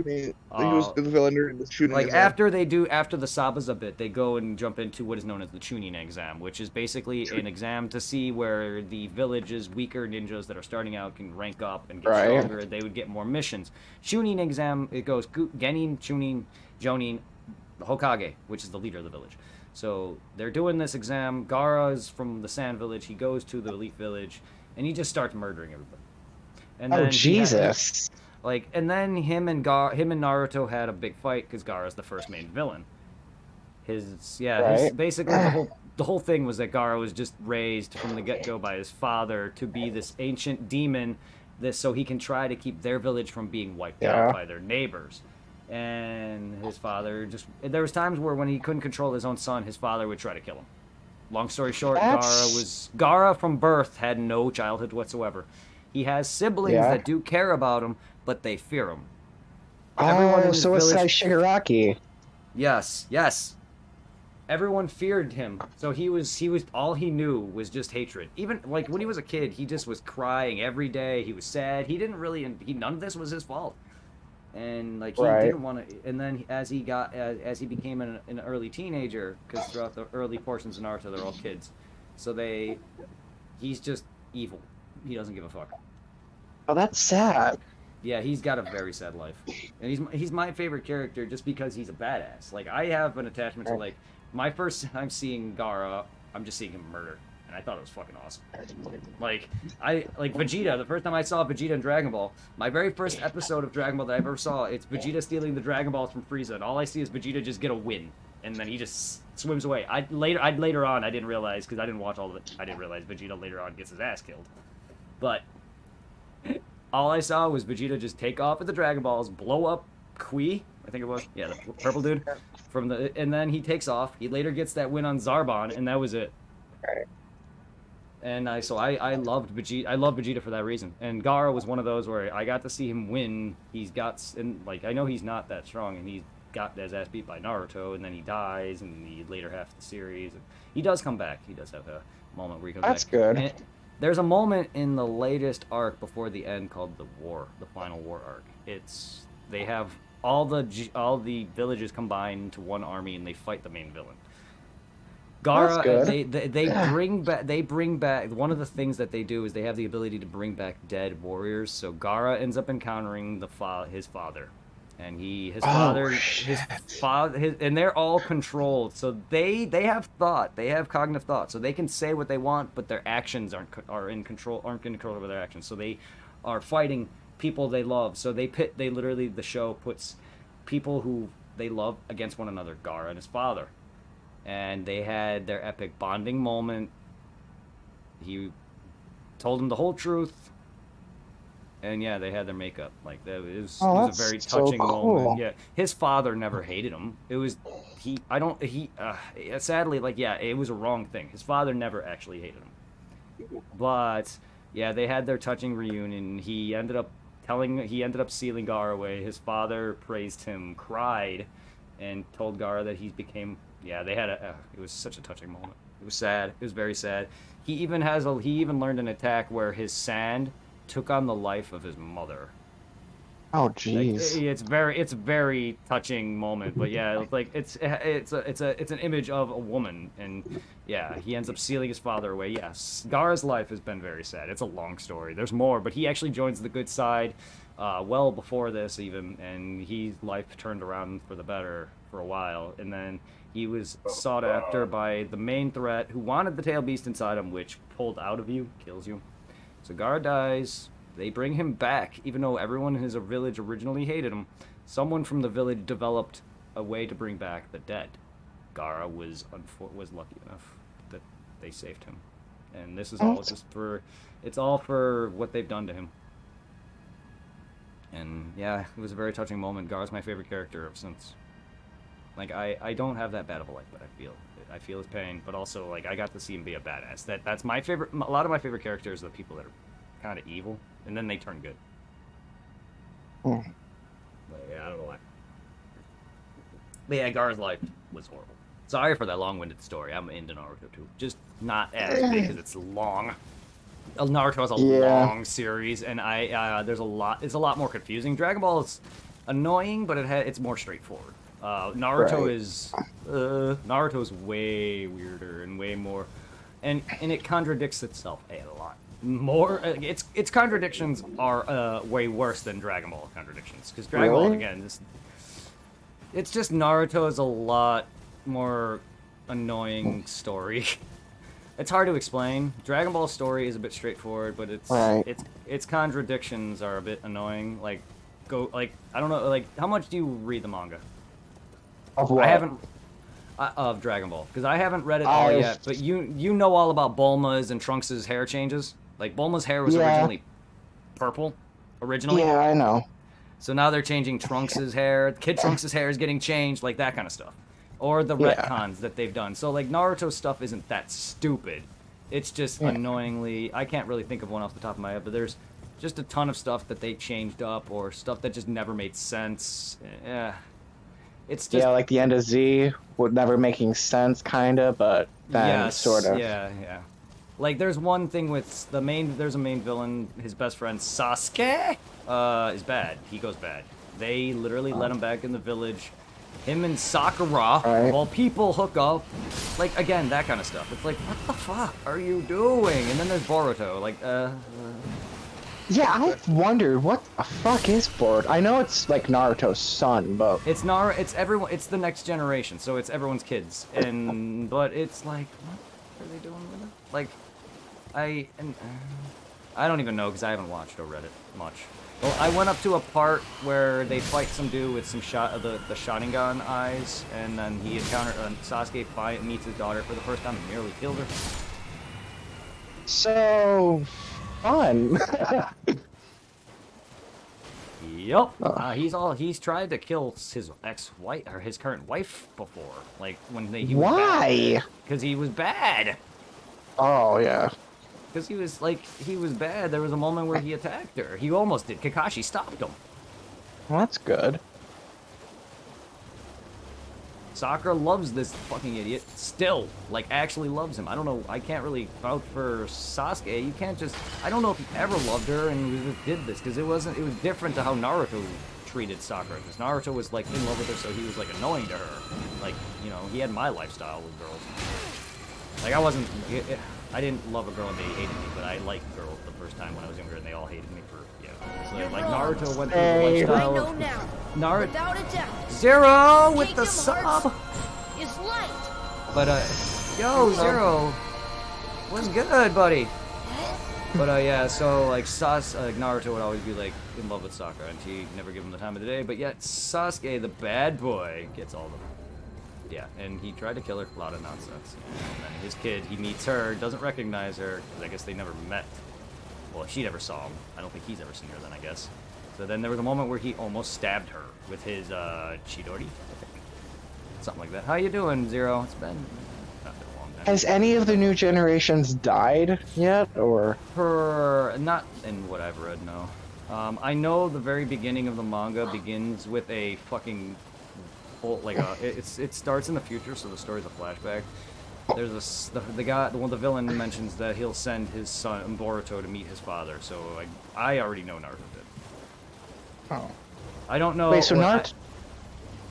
He was the villain in the shooting. Like after the Sabaza bit, they go and jump into what is known as the Chunin exam, which is basically an exam to see where the village's weaker ninjas that are starting out can rank up and get stronger. They would get more missions. Chunin exam, it goes Genin, Chunin, Jonin, Hokage, which is the leader of the village. So they're doing this exam. Gaara's from the Sand Village. He goes to the Elite Village, and he just starts murdering everybody. And then Jesus. And then him and Naruto had a big fight because Gaara's the first main villain. Basically the whole thing was that Gaara was just raised from the get-go by his father to be this ancient demon, so he can try to keep their village from being wiped out by their neighbors. And his father there was times where when he couldn't control his own son, his father would try to kill him. Long story short, Gaara from birth had no childhood whatsoever. He has siblings that do care about him, but they fear him. So it's like Shigaraki. Yes. Everyone feared him. So he was all he knew was just hatred. Even like when he was a kid, he just was crying every day. He was sad. None of this was his fault. And like he didn't want to. And then as he became an early teenager, because throughout the early portions of Naruto, they're all kids. So he's just evil. He doesn't give a fuck. Oh, that's sad. Yeah, he's got a very sad life, and he's my favorite character just because he's a badass. Like I have an attachment to my first time seeing Gaara, I'm just seeing him murder, and And I thought it was fucking awesome. Like Vegeta. The first time I saw Vegeta in Dragon Ball, my very first episode of Dragon Ball that I ever saw, it's Vegeta stealing the Dragon Balls from Frieza, and all I see is Vegeta just get a win, and then he just swims away. Later on I didn't realize, because I didn't watch all of it. I didn't realize Vegeta later on gets his ass killed, but all I saw was Vegeta just take off with the Dragon Balls, blow up Kui, I think it was, yeah, the purple dude, and then he takes off. He later gets that win on Zarbon, and that was it. And I loved Vegeta. I love Vegeta for that reason. And Gaara was one of those where I got to see him win. I know he's not that strong, and he got his ass beat by Naruto, and then he dies in the later half of the series. And he does come back. He does have a moment where he comes back. That's good. There's a moment in the latest arc before the end called the final war arc. They have all the villages combined into one army, and they fight the main villain. Gaara, they bring back one of the things that they do is they have the ability to bring back dead warriors. So Gaara ends up encountering his father, and and they're all controlled. So they have thought, they have cognitive thought, so they can say what they want, but their actions aren't in control over their actions. So they are fighting people they love. So the show puts people who they love against one another, Gaara and his father. And they had their epic bonding moment. He told him the whole truth. And yeah, they had their makeup. Like it was a very touching moment. Yeah. His father never hated him. It was sadly, like, yeah, it was a wrong thing. His father never actually hated him. But yeah, they had their touching reunion. He ended up sealing Gaara away. His father praised him, cried, and told Gaara that he became. Yeah, they had it was such a touching moment. It was sad. It was very sad. He even learned an attack where his sand took on the life of his mother. Oh jeez. Like, it's a very touching moment, but yeah, like it's an image of a woman, and yeah, he ends up sealing his father away. Yes, Gaara's life has been very sad. It's a long story. There's more, but he actually joins the good side well before this even, and his life turned around for the better for a while, and then he was sought after by the main threat who wanted the tail beast inside him, which pulled out of you, kills you. So Gaara dies. They bring him back, even though everyone in his village originally hated him. Someone from the village developed a way to bring back the dead. Gaara was lucky enough that they saved him. And this is all it's all for what they've done to him. And yeah, it was a very touching moment. Gaara's my favorite character ever since. Like, I don't have that bad of a life, but I feel his pain, but also, like, I got to see him be a badass. That's my favorite. A lot of my favorite characters are the people that are kind of evil, and then they turn good. But yeah, I don't know why. But yeah, Gaara's life was horrible. Sorry for that long-winded story. I'm into Naruto too. Just not as big because it's long. Naruto has a long series, and there's a lot. It's a lot more confusing. Dragon Ball is annoying, but it's more straightforward. Naruto is way weirder and way more, and it contradicts itself a lot more. Its contradictions are way worse than Dragon Ball contradictions, because Dragon Ball, again, it's just Naruto is a lot more annoying story. It's hard to explain. Dragon Ball's story is a bit straightforward, but its contradictions are a bit annoying. I don't know, like, how much do you read the manga? Of what? I haven't of Dragon Ball, because I haven't read it all yet. But you know all about Bulma's and Trunks' hair changes. Like, Bulma's hair was originally purple, Yeah, I know. So now they're changing Trunks' hair. Kid Trunks' hair is getting changed, like that kind of stuff. Or the retcons that they've done. So, like, Naruto's stuff isn't that stupid. It's just annoyingly. I can't really think of one off the top of my head, but there's just a ton of stuff that they changed up, or stuff that just never made sense. It's just, like the end of Z would never making sense, kind of, but then sort of. Yeah. Like, there's one thing with there's a main villain, his best friend Sasuke is bad. He goes bad. They literally let him back in the village. Him and Sakura, while people hook up. Like, again, that kind of stuff. It's like, what the fuck are you doing? And then there's Boruto. Like, Yeah, I wondered what the fuck is Boruto. I know it's like Naruto's son, but it's everyone. It's the next generation, so it's everyone's kids. But it's like, what are they doing with it? Like, I don't even know because I haven't watched or read it much. Well, I went up to a part where they fight some dude with some the Sharingan eyes, and then he encountered Sasuke meets his daughter for the first time and nearly killed her. So fun. Yup. He's tried to kill his ex-wife or his current wife before, like when he was Why? Because he was bad. Oh yeah. Because he was bad. There was a moment where he attacked her. He almost did. Kakashi stopped him. Well, that's good. Sakura loves this fucking idiot. Still. Like, actually loves him. I don't know. I can't really vouch for Sasuke. You can't just... I don't know if he ever loved her and did this. Because it was different to how Naruto treated Sakura. Because Naruto was, like, in love with her, so he was, like, annoying to her. Like, you know, he had my lifestyle with girls. Like, I didn't love a girl and they hated me, but I liked girls the first time when I was younger and they all hated me for, yeah. So, like, Naruto went through the lifestyle I know of... now. Naruto... Without a doubt. Zero with the Kingdom sub! Hearts is light. But, yo, Zero! What's good, buddy? But, yeah, so, like, Naruto would always be, like, in love with Sakura, and she never give him the time of the day, but yet Sasuke, the bad boy, gets all the... Yeah, and he tried to kill her. A lot of nonsense. And then his kid, he meets her, doesn't recognize her, because I guess they never met. Well, she never saw him. I don't think he's ever seen her then, I guess. So then there was a moment where he almost stabbed her with his, Chidori, I think. Something like that. How you doing, Zero? It's been not been a long time. Has any of the new generations died yet, or? Not in what I've read, no. I know the very beginning of the manga begins with a fucking... Like it starts in the future, so the story's a flashback. There's the villain mentions that he'll send his son Boruto to meet his father. So I already know Naruto did. Oh. I don't know. Wait, so Naruto?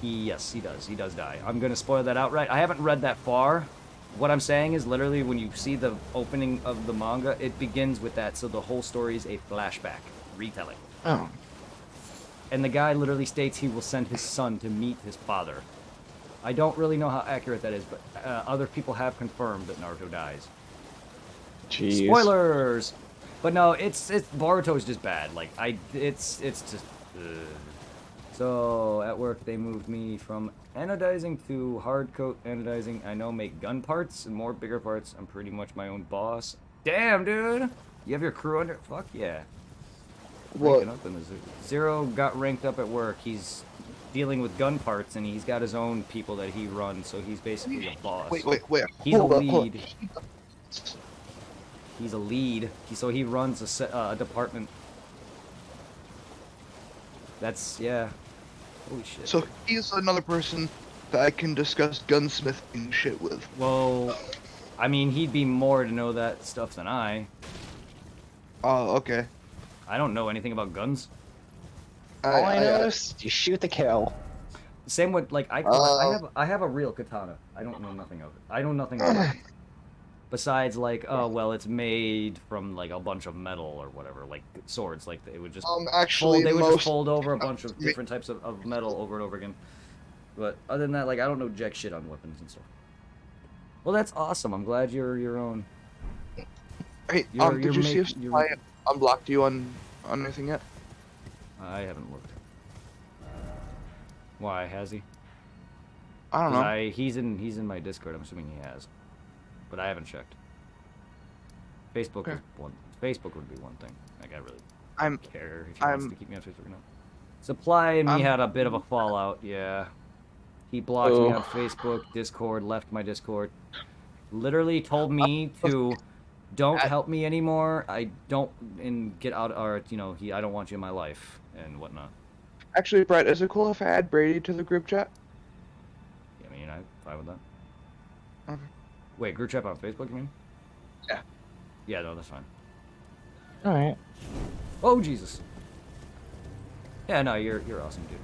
Yes, he does. He does die. I'm gonna spoil that outright. I haven't read that far. What I'm saying is literally when you see the opening of the manga, it begins with that. So the whole story is a flashback retelling. Oh. And the guy literally states he will send his son to meet his father. I don't really know how accurate that is, but other people have confirmed that Naruto dies. Jeez. Spoilers! But no, it's Boruto's just bad. Like it's just. So at work they moved me from anodizing to hard coat anodizing. I now make gun parts and more bigger parts. I'm pretty much my own boss. Damn, dude! You have your crew under? Fuck yeah. What? Up in the Zero got ranked up at work. He's dealing with gun parts, and he's got his own people that he runs, so he's basically a boss. Wait. He's a lead. He's a lead. So he runs a department. That's, yeah. Holy shit. So he's another person that I can discuss gunsmithing shit with. Well, I mean, he'd be more to know that stuff than I. Oh, okay. I don't know anything about guns. All I know is you shoot the kill. Same with, like, I have a real katana. I don't know nothing of it. I know nothing about it. Besides, like, oh, well, it's made from, like, a bunch of metal or whatever, like swords. Like, they would just actually, just fold over a bunch of different types of metal over and over again. But other than that, like, I don't know jack shit on weapons and stuff. Well, that's awesome. I'm glad you're your own. Hey, did you see if I unblocked you on anything yet? I haven't looked. Why has he? I don't know. He's in my Discord. I'm assuming he has, but I haven't checked. Facebook is one. Facebook would be one thing. Like I really don't care if he wants to keep me on Facebook or not. Supply and me had a bit of a fallout. Yeah, he blocked me on Facebook, Discord, left my Discord. Literally told me to don't help me anymore. I don't get out, or you know, I don't want you in my life and whatnot. Actually, Brett, is it cool if I add Brady to the group chat? Yeah, I mean, I'm fine with that. Okay. Wait, group chat on Facebook, you mean? Yeah. Yeah, no, that's fine. All right. Oh, Jesus. Yeah, no, you're awesome, dude.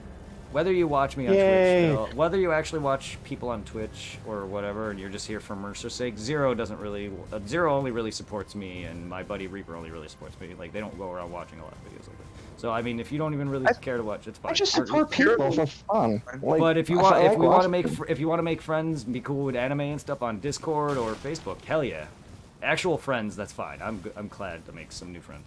Whether you watch me on Twitch, whether you actually watch people on Twitch or whatever, and you're just here for Mercer's sake, Zero doesn't really... Zero only really supports me, and my buddy Reaper only really supports me. Like, they don't go around watching a lot of videos like that. So, I mean, if you don't even really care to watch, it's fine. I just support people for fun. Like, but if you want to make friends and be cool with anime and stuff on Discord or Facebook, hell yeah. Actual friends, that's fine. I'm glad to make some new friends.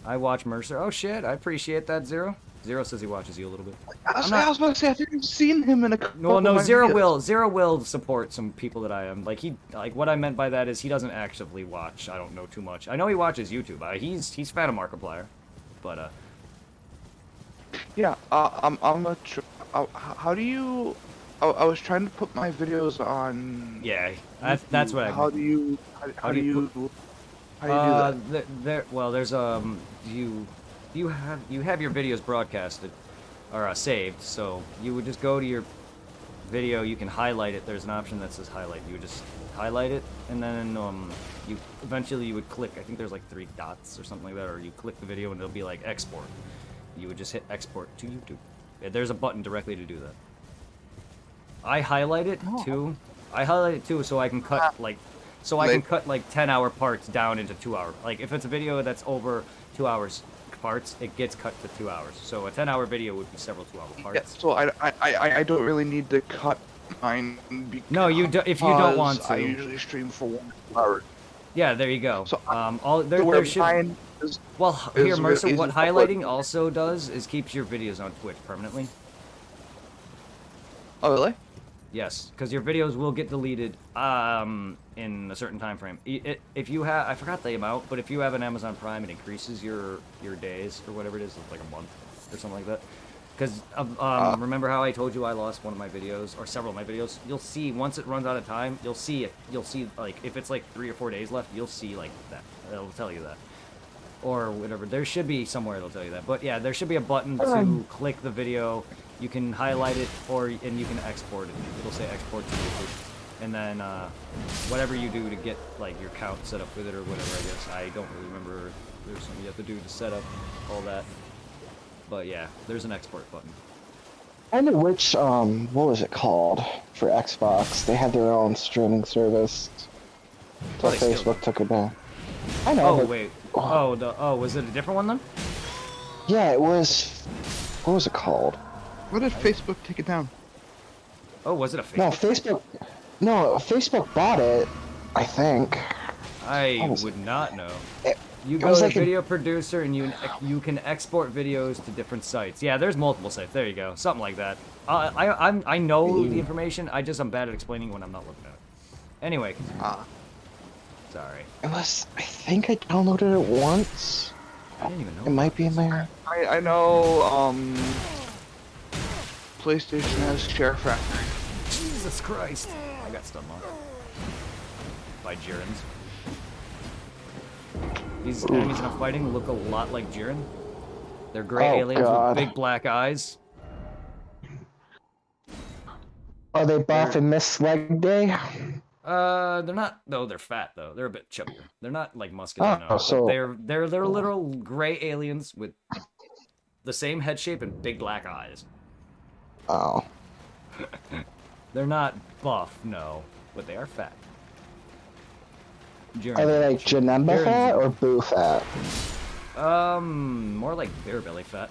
I watch Mercer. Oh shit, I appreciate that, Zero. Zero says he watches you a little bit. I was about to say, I think I've seen him in a couple No, of my Zero videos. will. Zero will support some people that I am. Like what I meant by that is he doesn't actively watch. I don't know too much. I know he watches YouTube. He's fan of Markiplier, but Yeah, how do you... I was trying to put my videos on... yeah, that's what I How meant. do you... How do you do that? Well, there's you have your videos broadcasted or saved, so you would just go to your video. You can highlight it. There's an option that says highlight. You would just highlight it, and then you eventually you would click. I think there's like 3 dots or something like that, or you click the video and it'll be like export. You would just hit export to YouTube. Yeah, there's a button directly to do that. I highlight it too. I highlight it too so I can cut like 10-hour parts down into 2-hour. Like if it's a video that's over 2 hours parts, it gets cut to 2 hours. So a 10-hour video would be several 2-hour parts. Yeah, so I don't really need to cut mine because No, you do, if you don't want to. I usually stream for 1 hour. Yeah, there you go. So there should. mine is, Well, here, is Mercer, really what easy to highlighting put. also does is keeps your videos on Twitch permanently. Oh really? Yes, because your videos will get deleted in a certain time frame. If you have, I forgot the amount, but if you have an Amazon Prime, it increases your days or whatever it is, like a month or something like that. Because remember how I told you I lost one of my videos or several of my videos? You'll see once it runs out of time, you'll see it. You'll see like if it's like 3 or 4 days left, you'll see like that. It'll tell you that. Or whatever. There should be somewhere it'll tell you that. But yeah, there should be a button to click the video. You can highlight it, and you can export it. It'll say export to YouTube. And then whatever you do to get like your count set up with it or whatever, I guess. I don't really remember if there's something you have to do to set up all that. But yeah, there's an export button. I know which, what was it called for Xbox? They had their own streaming service. So Oh, they still Facebook do. took it down. I know. Oh but- wait. Oh, was it a different one then? Yeah, it was. What was it called? What did Facebook take it down? Oh, was it a Facebook? No, Facebook. No, Facebook bought it. I think. I was would not know. It- You it go was to like a- video producer and you can export videos to different sites. Yeah, there's multiple sites. There you go, something like that. I know the information. I'm bad at explaining when I'm not looking at it. Anyway, sorry. Unless I think I downloaded it once. I didn't even know. It might be in there. I know PlayStation has Share Factory. Jesus Christ! I got stun locked by jirens. These enemies I'm fighting look a lot like jiren. They're gray Oh, aliens God. with big black eyes. Are they buff and miss leg day? They're not. No, they're fat though. They're a bit chubbier. They're not like muscular. Oh, No, so- but they're literal gray aliens with the same head shape and big black eyes. Oh. They're not buff, no, but they are fat. Jiren Are they like Jiren- Janemba Jiren's- fat or Boo fat? More like bear belly fat.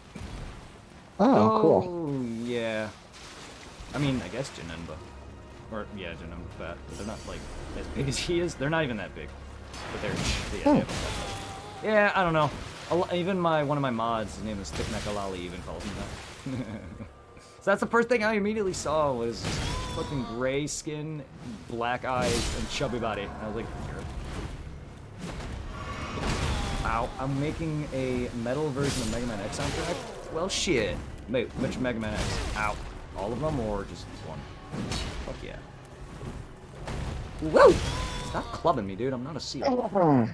Oh, cool. Oh, yeah. I mean, I guess Janemba. Or, yeah, Janemba fat. But they're not, like, as big as he is. They're not even that big. But they're, yeah, I don't know. Even one of my mods, his name is Thick Neck Alali, even calls him that. So that's the first thing I immediately saw was fucking gray skin, black eyes, and chubby body. And I was like, "Sure." Ow, I'm making a metal version of Mega Man X soundtrack? Well, shit. Wait, which Mega Man X? Ow. All of them or just one? Fuck yeah. Whoa! Stop clubbing me, dude. I'm not a seal.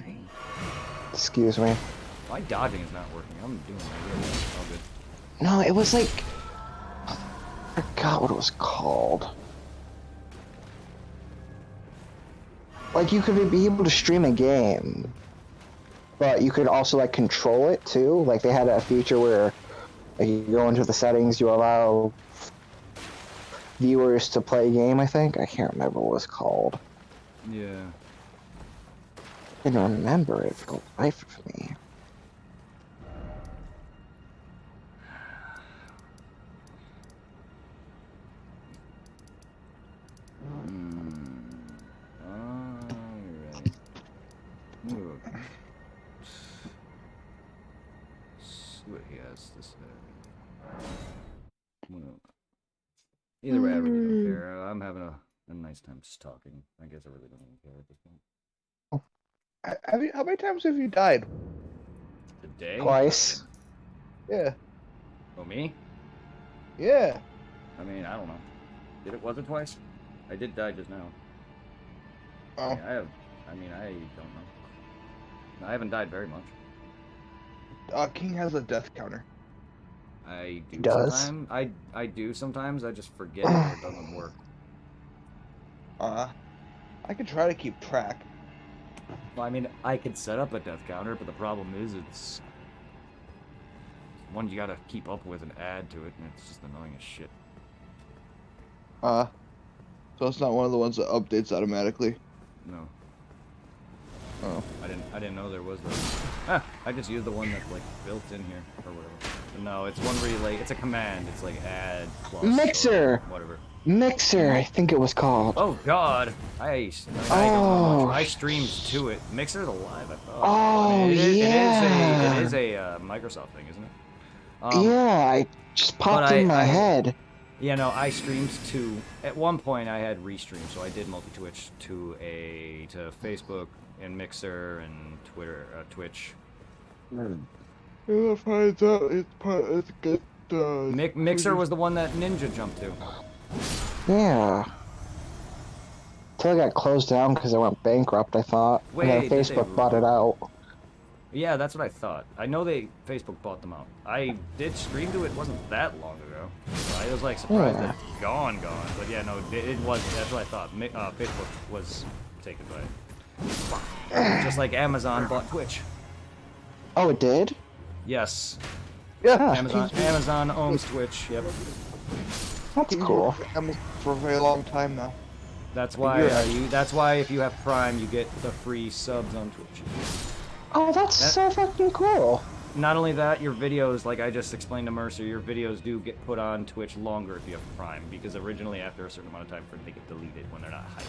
Excuse me. My dodging is not working. I'm doing my real best. All good. No, it was like... I forgot what it was called. Like, you could be able to stream a game, but you could also, like, control it, too. Like, they had a feature where like, you go into the settings, you allow viewers to play a game, I think. I can't remember what it was called. Yeah. I didn't remember it for the life of me. he has this. Well, either way, I really don't care. I'm having a nice time just talking. I guess I really don't even care at this point. How many times have you died? Today? Twice. Yeah. Oh, me? Yeah. I mean, I don't know. Was it twice? I did die just now. Oh. I don't know. I haven't died very much. King has a death counter. I do Does? sometimes. I do sometimes. I just forget it or it doesn't work. I could try to keep track. Well, I mean, I could set up a death counter, but the problem is it's one you gotta keep up with and add to it, and it's just annoying as shit. So it's not one of the ones that updates automatically. No. Oh. I didn't know there was that. I just used the one that's like built in here or whatever. But no, it's one where you like it's a command. It's like add plus Mixer! or whatever. Mixer, I think it was called. Oh God! I don't know much. I streamed to it. Mixer's alive, I thought. Oh, I mean, yeah. It is a Microsoft thing, isn't it? Yeah, I just popped in my head. Yeah, no, I streamed to. At one point, I had restreamed, so I did multi-twitch to Facebook and Mixer and Twitter, Twitch. It finds out it's good. Mixer was the one that Ninja jumped to. Yeah. Until it got closed down because it went bankrupt, I thought. Wait, and then Facebook bought it out. Yeah, that's what I thought. I know Facebook bought them out. I did stream to it. Wasn't that long ago. So I was like surprised that it's gone. But yeah, no, it wasn't. That's what I thought. Facebook was taken by it. Just like Amazon bought Twitch. Oh, it did? Yes. Yeah. Amazon owns Twitch. Yep. That's cool. For a very long time now. That's why. That's why if you have Prime, you get the free subs on Twitch. Oh, that's so fucking cool. Not only that, your videos, like I just explained to Mercer, your videos do get put on Twitch longer if you have Prime, because originally after a certain amount of time they get deleted when they're not hyped.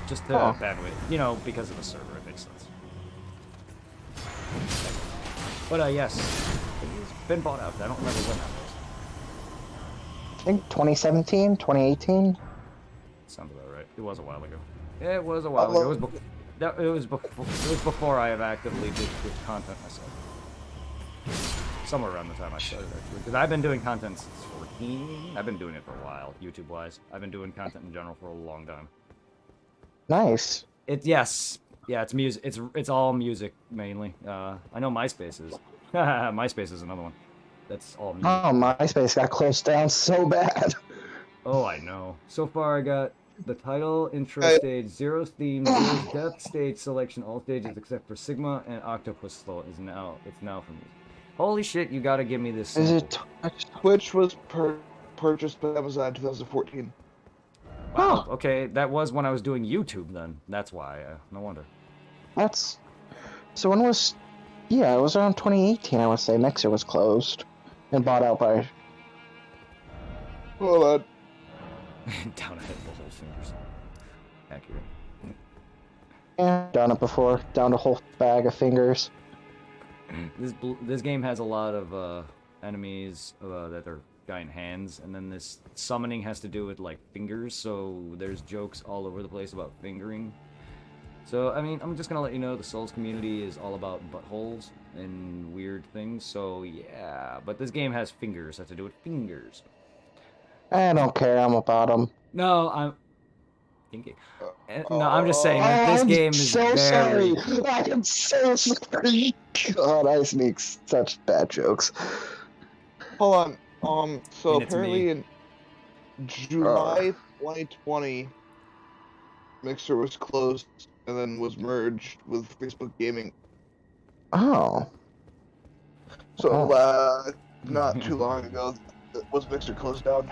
Just to bandwidth, because of the server, it makes sense. But yes, it's been bought out. I don't remember when that was. I think 2017, 2018. Sounds about right. It was a while ago. Yeah, it was a while ago. It was before I have actively did content myself. Somewhere around the time I started, actually. Because I've been doing content since 14. I've been doing it for a while, YouTube-wise. I've been doing content in general for a long time. Nice. Yes. Yeah, it's music. It's all music, mainly. I know MySpace is. MySpace is another one. That's all music. Oh, MySpace got closed down so bad. Oh, I know. So far, I got the title, intro stage, Zero's theme, Zero's death stage selection, all stages except for Sigma and Octopus Slow it's now for music. Holy shit, you gotta give me this. Is it Twitch was purchased by Amazon in 2014. Wow, okay, that was when I was doing YouTube then. That's why, no wonder. That's... So when was... Yeah, it was around 2018, I would say. Mixer was closed and bought out by... Hold on. Down a head, the whole fingers. Accurate. Yeah, done it before. Down a whole bag of fingers. This game has a lot of enemies that are giant hands, and then this summoning has to do with like fingers, so there's jokes all over the place about fingering. So I mean, I'm just gonna let you know the Souls community is all about buttholes and weird things, so yeah, but this game has fingers, has to do with fingers. I don't care, I'm about them. No, I'm thinking. No, I'm just saying that this game is so very... sorry. I am so sorry. God, I sneak such bad jokes. Hold on. So And it's apparently me. in July 2020, Mixer was closed and then was merged with Facebook Gaming. Oh. So not too long ago, was Mixer closed down.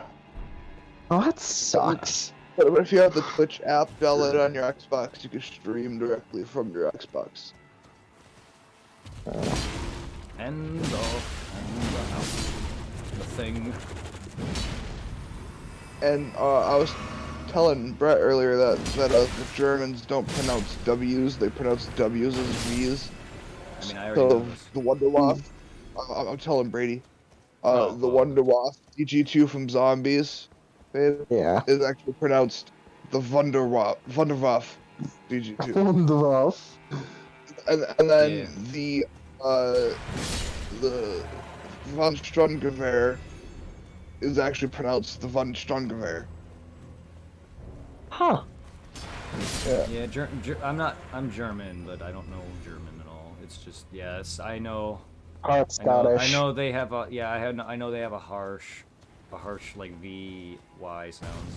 Oh, that sucks. But if you have the Twitch app downloaded on your Xbox, you can stream directly from your Xbox. And the thing. And I was telling Brett earlier that the Germans don't pronounce W's, they pronounce W's as V's. I mean, I already know So this. the Wonderwaffe. I'm telling Brady. Oh, The well. Wonder Wasp EG2 from Zombies, babe, Yeah. is actually pronounced the Wunderwaffe EG2. The Wolf. And then Yeah. the von Strungewehr is actually pronounced the von Strungewehr. Huh. Yeah, I'm German, but I don't know German at all. It's just, yes, I know. Part I know Scottish. they have a, yeah, I know they have a harsh like VY sounds.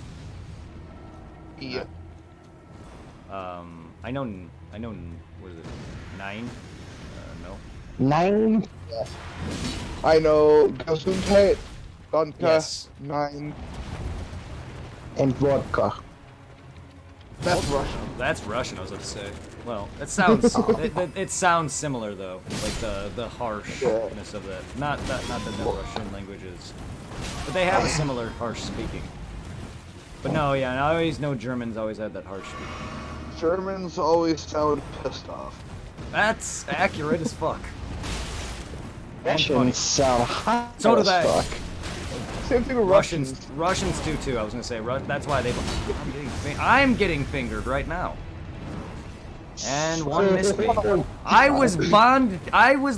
Yep. I know, what is it, 9? No. 9. I know Gesundheit, Danke, Yes. 9. And vodka. That's Russian. That's Russian, I was about to say. Well, it sounds, it sounds similar though, like the harshness of that. Not that the Russian language is, but they have a similar harsh speaking. But no, yeah, and I always know Germans always had that harsh speaking. Germans always sound pissed off. That's accurate as fuck. And funny. Russians sound hot So do as they. fuck. Same thing with Russians. Russians do too. I was gonna say that's why they. I'm getting fingered right now. And one missed me. I was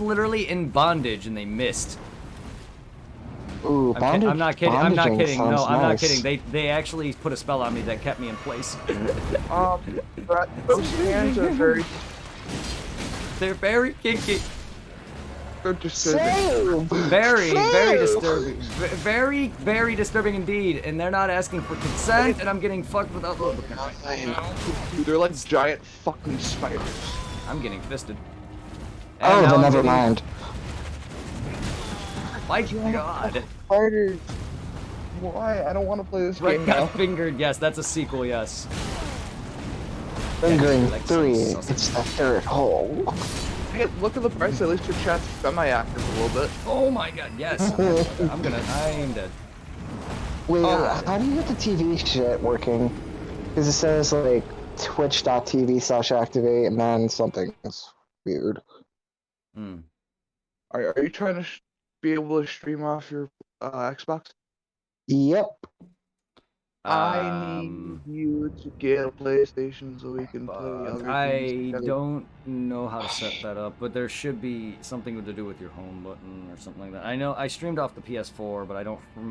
literally in bondage and they missed. Ooh, I'm not kidding. I'm not bondaging kidding. No, sounds I'm not nice. kidding. They actually put a spell on me that kept me in place. But those hands are very, They're very kinky. they're disturbing. Save! Very Save! disturbing. Very disturbing indeed. And they're not asking for consent, and I'm getting fucked without looking right now. Dude, they're like giant fucking spiders. I'm getting fisted. Oh, now then I'm never getting- mind. My God. Spiders. Why? I don't want to play this Brett game now. got fingered. Yes, that's a sequel. Yes. Fingering like 3. some sausage. It's the third hole. Hey, look at the price. At least your chat's semi-active a little bit. Oh my God. Yes. I'm dead. Wait, Oh. how do you get the TV shit working? Because it says like twitch.tv/activate and then something's weird. Hmm. Are you trying to be able to stream off your Xbox? Yep. I need you to get a PlayStation so we can play other things I together. don't know how to set that up, but there should be something to do with your home button or something like that. I know I streamed off the PS4, but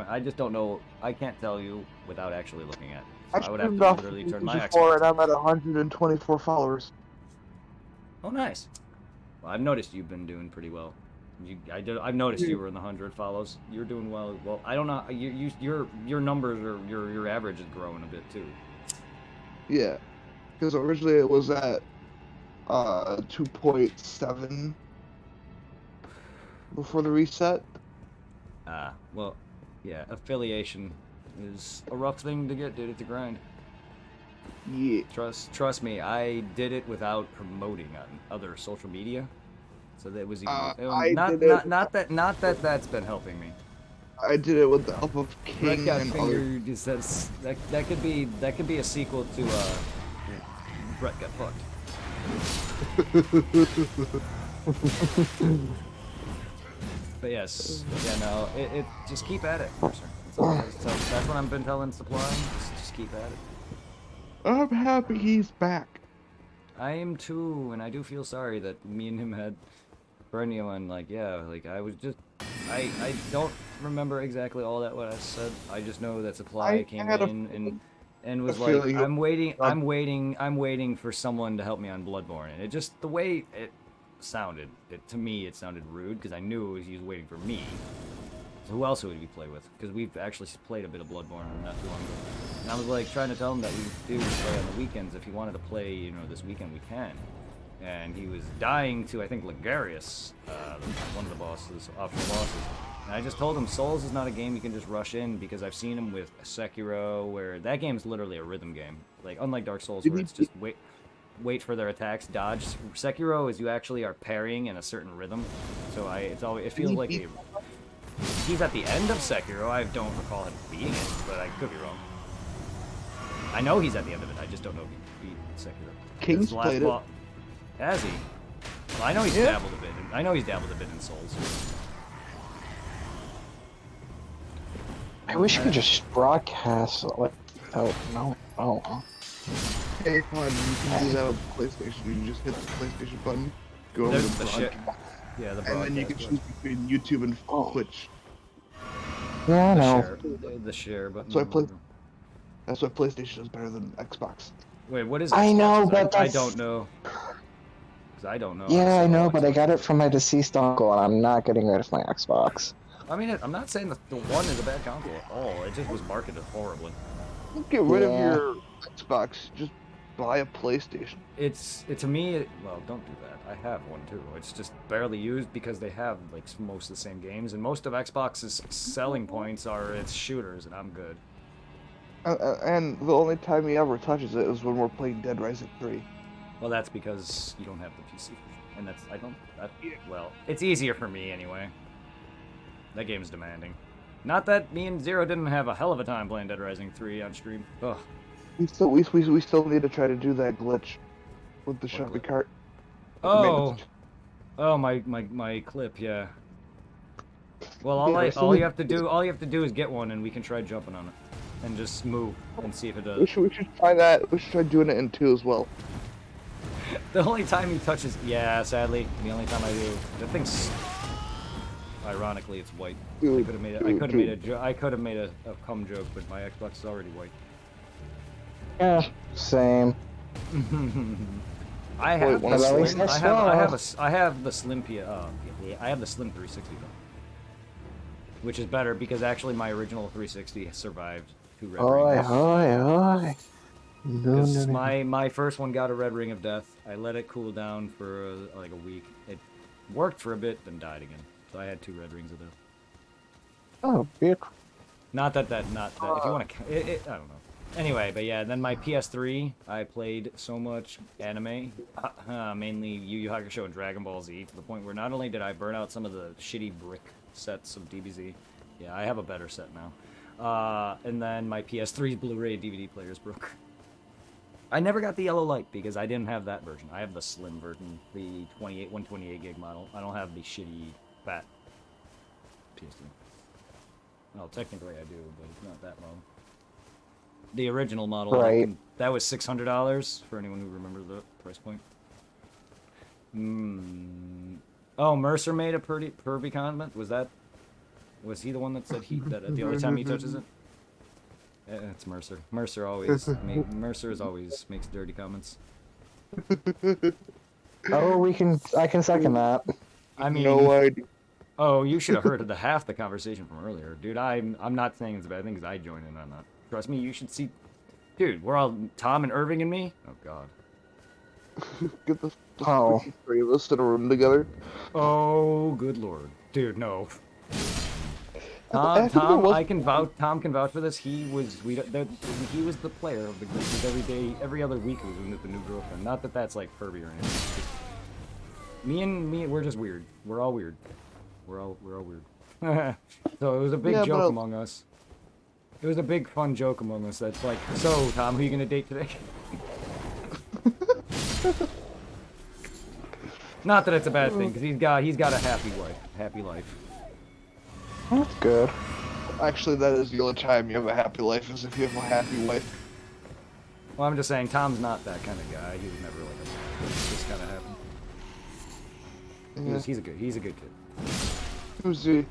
I just don't know. I can't tell you without actually looking at it. So I would have streamed to off literally the turn my PS4 Xbox. and I'm at 124 followers. Oh, nice. Well, I've noticed you've been doing pretty well. I've noticed you were in the 100 follows. You're doing well. Well, I don't know. Your numbers or your average is growing a bit too. Yeah, because originally it was at 2.7 before the reset. Well, yeah. Affiliation is a rough thing to get, dude. It's a grind. Yeah. Trust me. I did it without promoting on other social media. So that was even not that that's been helping me. I did it with the help of Brett King got and other. fingered. That could be a sequel to Brett got fucked. But yes, yeah, no, it just keep at it, Mercer. That's what I've been telling Supply. Just keep at it. I'm happy he's back. I am too, and I do feel sorry that me and him had. For anyone, like, yeah, like, I was just, I don't remember exactly all that what I said. I just know that Supply came in and was like, I'm waiting for someone to help me on Bloodborne. And it just, the way it sounded, to me, it sounded rude, because I knew he was waiting for me. So who else would we play with? Because we've actually played a bit of Bloodborne not too long ago. And I was, like, trying to tell him that we do play on the weekends. If he wanted to play, you know, this weekend, we can. And he was dying to, I think, Ligarius, one of the bosses, optional bosses. And I just told him, Souls is not a game you can just rush in, because I've seen him with Sekiro, where that game's literally a rhythm game. Like, unlike Dark Souls, where it's just wait for their attacks, dodge. Sekiro is you actually are parrying in a certain rhythm. So it feels like he's at the end of Sekiro. I don't recall him beating it, but I could be wrong. I know he's at the end of it. I just don't know if he beat Sekiro. King's played it. Has he? Well, I know he's dabbled a bit. I know he's dabbled a bit in Souls. I wish you could just broadcast like no. Hey, fun. You can do that on PlayStation. You can just hit the PlayStation button, go over There's to the shit. broadcast, Yeah, the and then you can broadcast choose between YouTube and Twitch. Yeah, I the know. share, the share button. So I play. That's why PlayStation is better than Xbox. Wait, what is Xbox? I know, but I that's... don't know. Cause I don't know. Yeah, I so know, but I Xbox. got it from my deceased uncle, and I'm not getting rid of my Xbox. I mean, I'm not saying that the one is a bad console at all. It just was marketed horribly. Don't get rid of Yeah. your Xbox. Just buy a PlayStation. It's to me. Well, don't do that. I have one too. It's just barely used because they have like most of the same games, and most of Xbox's selling points are its shooters, and I'm good. And the only time he ever touches it is when we're playing Dead Rising 3. Well, that's because you don't have the PC, and that's I don't. That, well, it's easier for me anyway. That game's demanding. Not that me and Zero didn't have a hell of a time playing Dead Rising 3 on stream. Ugh. We still need to try to do that glitch with the shopping cart. Oh, my clip, yeah. Well, all you have to do is get one, and we can try jumping on it, and just move and see if it does. We should try that. We should try doing it in 2 as well. The only time he touches, yeah, sadly, the only time I do. The thing's, ironically, it's white. Dude, I could have made a cum joke, but my Xbox is already white. Yeah, same. I have Wait, the at least slim. that's I have the slim I have the slim 360 though, which is better because actually my original 360 survived 2 red Oi, rings. oi. No, Because no, no. my first one got a red ring of death. I let it cool down for like a week. It worked for a bit, then died again. So I had 2 red rings of death. Oh, beautiful. Not that if you want to, I don't know. Anyway, but yeah, then my PS3, I played so much anime, mainly Yu Yu Hakusho and Dragon Ball Z, to the point where not only did I burn out some of the shitty brick sets of DBZ, yeah, I have a better set now, and then my PS3's Blu-ray DVD players broke. I never got the yellow light because I didn't have that version. I have the slim version, the 128 gig model. I don't have the shitty fat PS3. Well, technically I do, but it's not that low. The original model, Right. that was $600 for anyone who remembers the price point. Oh, Mercer made a pervy comment. Was he the one that said that the only time he touches it? It's Mercer. Mercer always makes dirty comments. Oh, I can second that. I mean, No idea. oh, you should have heard the half the conversation from earlier, dude. I'm not saying it's a bad thing because I joined in on that. Trust me, you should see. Dude, we're all Tom and Irving and me. Oh God. Get the Oh. 3 of us in a room together. Oh, good lord, dude, no. I think there Tom, was- I can vouch. Tom can vouch for this. He was he was the player of the group. Because every other week, we was with the new girlfriend. Not that that's like pervy or anything. Me, we're just weird. We're all weird. We're all weird. So it was a big Yeah, joke but- among us. It was a big fun joke among us. That's like, so Tom, who are you gonna date today? Not that it's a bad thing, because he's got a happy life. That's good. Actually, that is the only time you have a happy life is if you have a happy wife. Well, I'm just saying, Tom's not that kind of guy. He was never like a. It just kind of happened. Yeah. He's a good kid. Who's the?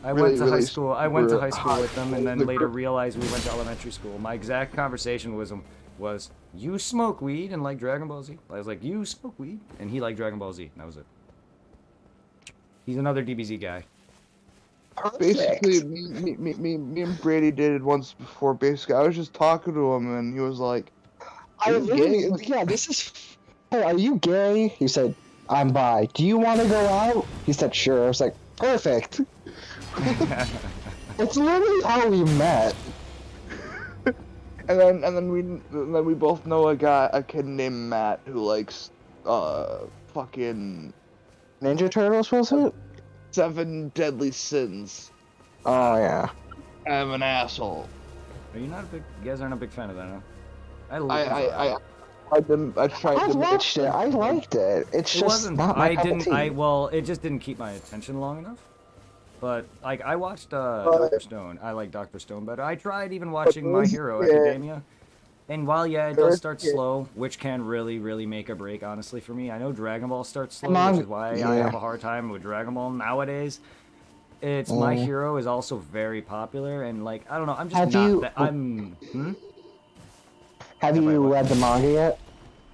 I Really, went to high really school. I went to super high school with them, and then hot- later realized we went to elementary school. My exact conversation was you smoke weed and like Dragon Ball Z? I was like, you smoke weed, and he liked Dragon Ball Z, and that was it. He's another DBZ guy. Basically, me and Brady did it once before. Basically, I was just talking to him, and he was like, I "Are you literally, gay?" yeah, this is. Hey, are you gay? He said, I'm bi. Do you want to go out? He said, sure. I was like, perfect. It's literally how we met. And then we both know a kid named Matt who likes fucking Ninja Turtles, was it? 7 Deadly Sins. Oh, yeah. I'm an asshole. Are you not a big? You guys aren't a big fan of that, huh? I tried I to watched it. I liked it. It's It just wasn't. not my I cup of didn't. tea. Well, it just didn't keep my attention long enough. But like I watched Dr. Stone. I like Dr. Stone better. I tried even watching My Hero Academia. And while yeah, it does start slow, which can really make a break honestly for me. I know Dragon Ball starts slow, which is why I have a hard time with Dragon Ball nowadays. It's My Hero is also very popular, and like I don't know, I'm just Have you read the manga yet?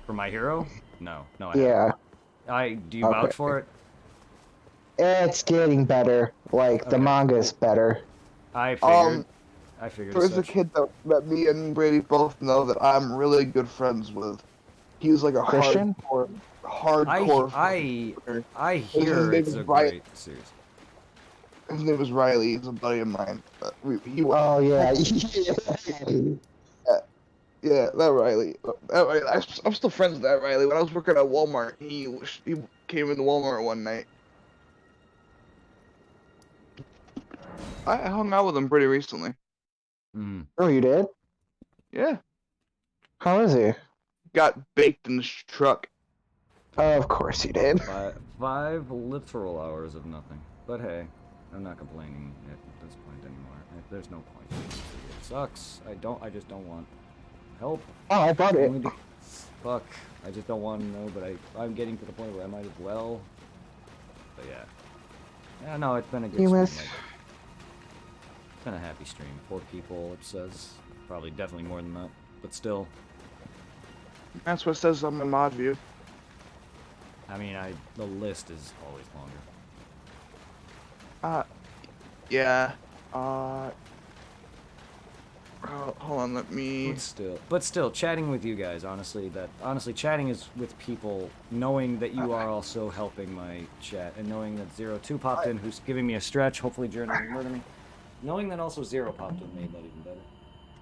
For My Hero? No, I Yeah. haven't. Do you vouch for it? It's getting better. Like the manga's better. I figured. There's a kid that me and Brady both know that I'm really good friends with. He's like a Christian? hardcore. I hear it's a great series. His name is Riley. He's a buddy of mine. Oh yeah. Yeah, that Riley. I'm still friends with that Riley. When I was working at Walmart, he came into Walmart one night. I hung out with him pretty recently. Oh, you did? Yeah. How is he? Got baked in his truck. Of course he did. 5 literal hours of nothing. But hey, I'm not complaining at this point anymore. There's no point. It sucks. I just don't want help. Oh, I bought it. Fuck. I just don't want to know, but I'm getting to the point where I might as well. But yeah. Yeah, no, it's been a good stream. It's been a happy stream. 4 people, it says. Probably definitely more than that. But still. That's what it says on my mod view. I mean, the list is always longer. Yeah. Hold on, let me. But still, chatting with you guys, honestly, chatting is with people, knowing that you are also helping my chat, and knowing that 02 popped in, who's giving me a stretch. Hopefully, Jiren doesn't murder me. Knowing that also 0 popped in made that even better.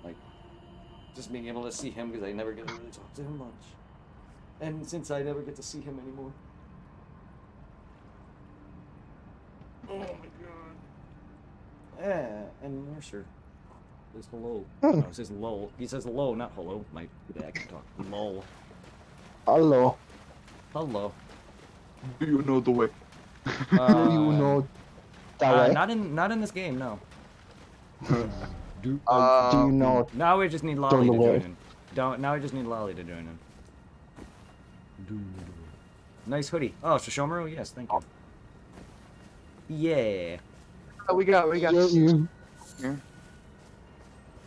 Like, just being able to see him because I never get to really talk to him much. And since I never get to see him anymore. Oh my god. Yeah, and Mercer says hello. No, it says lol. He says hello, not hello. My dad can talk. Lol. Hello. Hello. Do you know the way? Do you know that way? Not in this game, no. Do you know? Now we just need Lolly to join in. Now we just need Lolly to join in. Nice hoodie. Oh, Shishomaru? Yes, thank you. Yeah. We got You. here.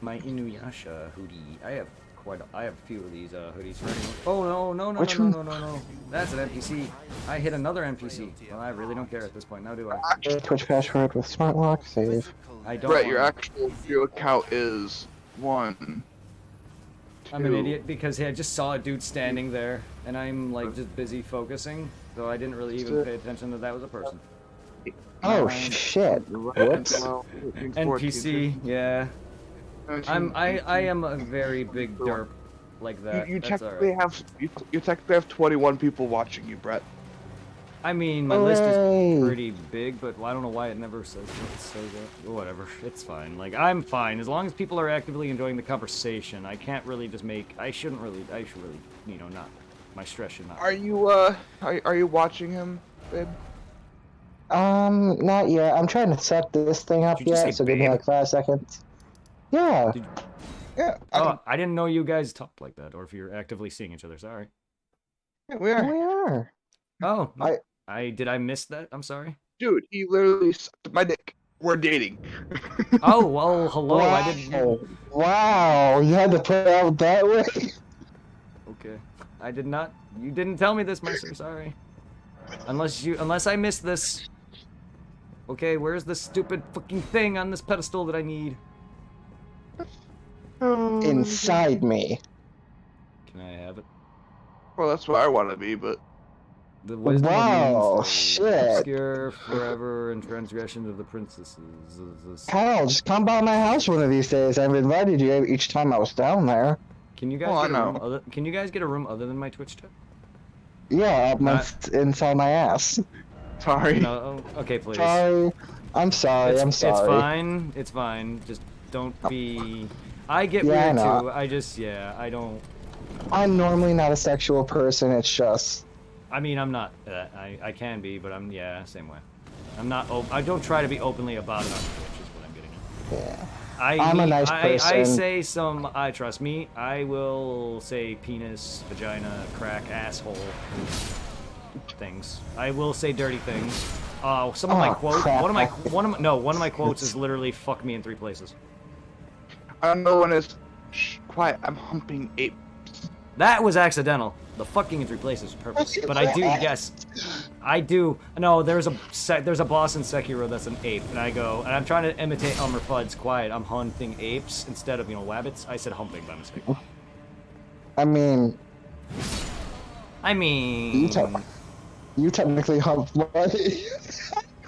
My Inuyasha hoodie. I have a few of these hoodies for anyone. Oh no. No. That's an NPC. I hit another NPC. Well, I really don't care at this point. Now do I? Twitch password with smart lock. Save. I don't. Brett, your actual view account is 1. I'm an idiot because I just saw a dude standing there, and I'm like just busy focusing, so I didn't really even pay attention that was a person. Oh shit! Whoops. NPC, yeah. I am a very big derp like that. You That's technically alright. you technically have 21 people watching you, Brett. I mean, my list is pretty big, but I don't know why it never says that. Whatever, it's fine. Like, I'm fine. As long as people are actively enjoying the conversation, I can't really just I should really, you know, not. My stress should not. Are you watching him, babe? Not yet. I'm trying to set this thing up yet, so give me like 5 seconds. Yeah. Yeah. Oh, I didn't know you guys talked like that, or if you're actively seeing each other. Sorry. Yeah, we are. We are. Oh, no. Did I miss that? I'm sorry. Dude, he literally sucked my dick. We're dating. Oh, well, hello. Wow. I didn't. Wow, you had to put it out that way. Okay. I did not. You didn't tell me this, Mercer. Sorry. Unless I missed this. Okay, where's this stupid fucking thing on this pedestal that I need? Inside me. Can I have it? Well, that's what I want to be, but The wisdom Wow, means shit. obscure forever and transgression of the princesses. Hell, just come by my house one of these days. I've invited you each time I was down there. Can you guys can you guys get a room other than my Twitch chat? Yeah, inside my ass. sorry. No, okay, please. Sorry. I'm sorry. I'm sorry. It's fine. It's fine. Just don't be. I get Yeah, weird I too. I just I don't. I'm normally not a sexual person. It's just. I mean, I'm not. I can be, but I'm same way. I'm not. I don't try to be openly about it on Twitch. Is what I'm getting at. Yeah. I'm a nice I person. say some. I trust me. I will say penis, vagina, crack, asshole things. I will say dirty things. Some of my quotes. crap. One of my quotes is literally "fuck me" in 3 places. Another one is, shh, quiet. I'm humping ape. That was accidental. The fucking in 3 places was purpose. But I do, yes, I do. No, there's a boss in Sekiro that's an ape, and I'm trying to imitate Elmer Fudd's quiet. I'm hunting apes instead of wabbits. I said humping by mistake. I mean, you technically hump money.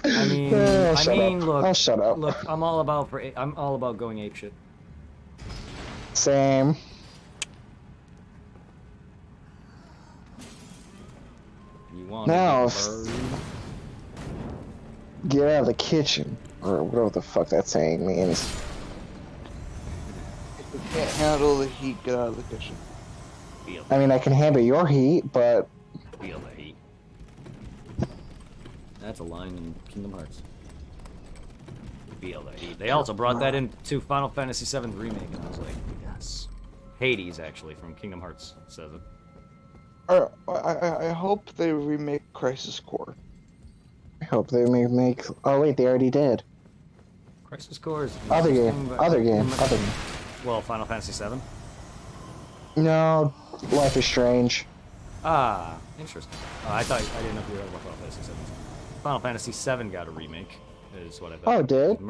I mean, look, I'll shut up. Look, I'm all about going ape shit. Same. You want Now, to get out of the kitchen, or whatever the fuck that saying means. If you can't handle the heat, get out of the kitchen. I mean, I can handle your heat, but Feel the heat. That's a line in Kingdom Hearts. Feel the heat. They also brought that into Final Fantasy VII Remake, and I was like, yes. Hades, actually, from Kingdom Hearts says it. I hope they remake Crisis Core. I hope they make. Oh wait, they already did. Crisis Core is Other game. Well, Final Fantasy VII. No, Life is Strange. Ah, interesting. I didn't know if you were talking about Final Fantasy VII. Final Fantasy VII got a remake, is what I thought. Oh, it did?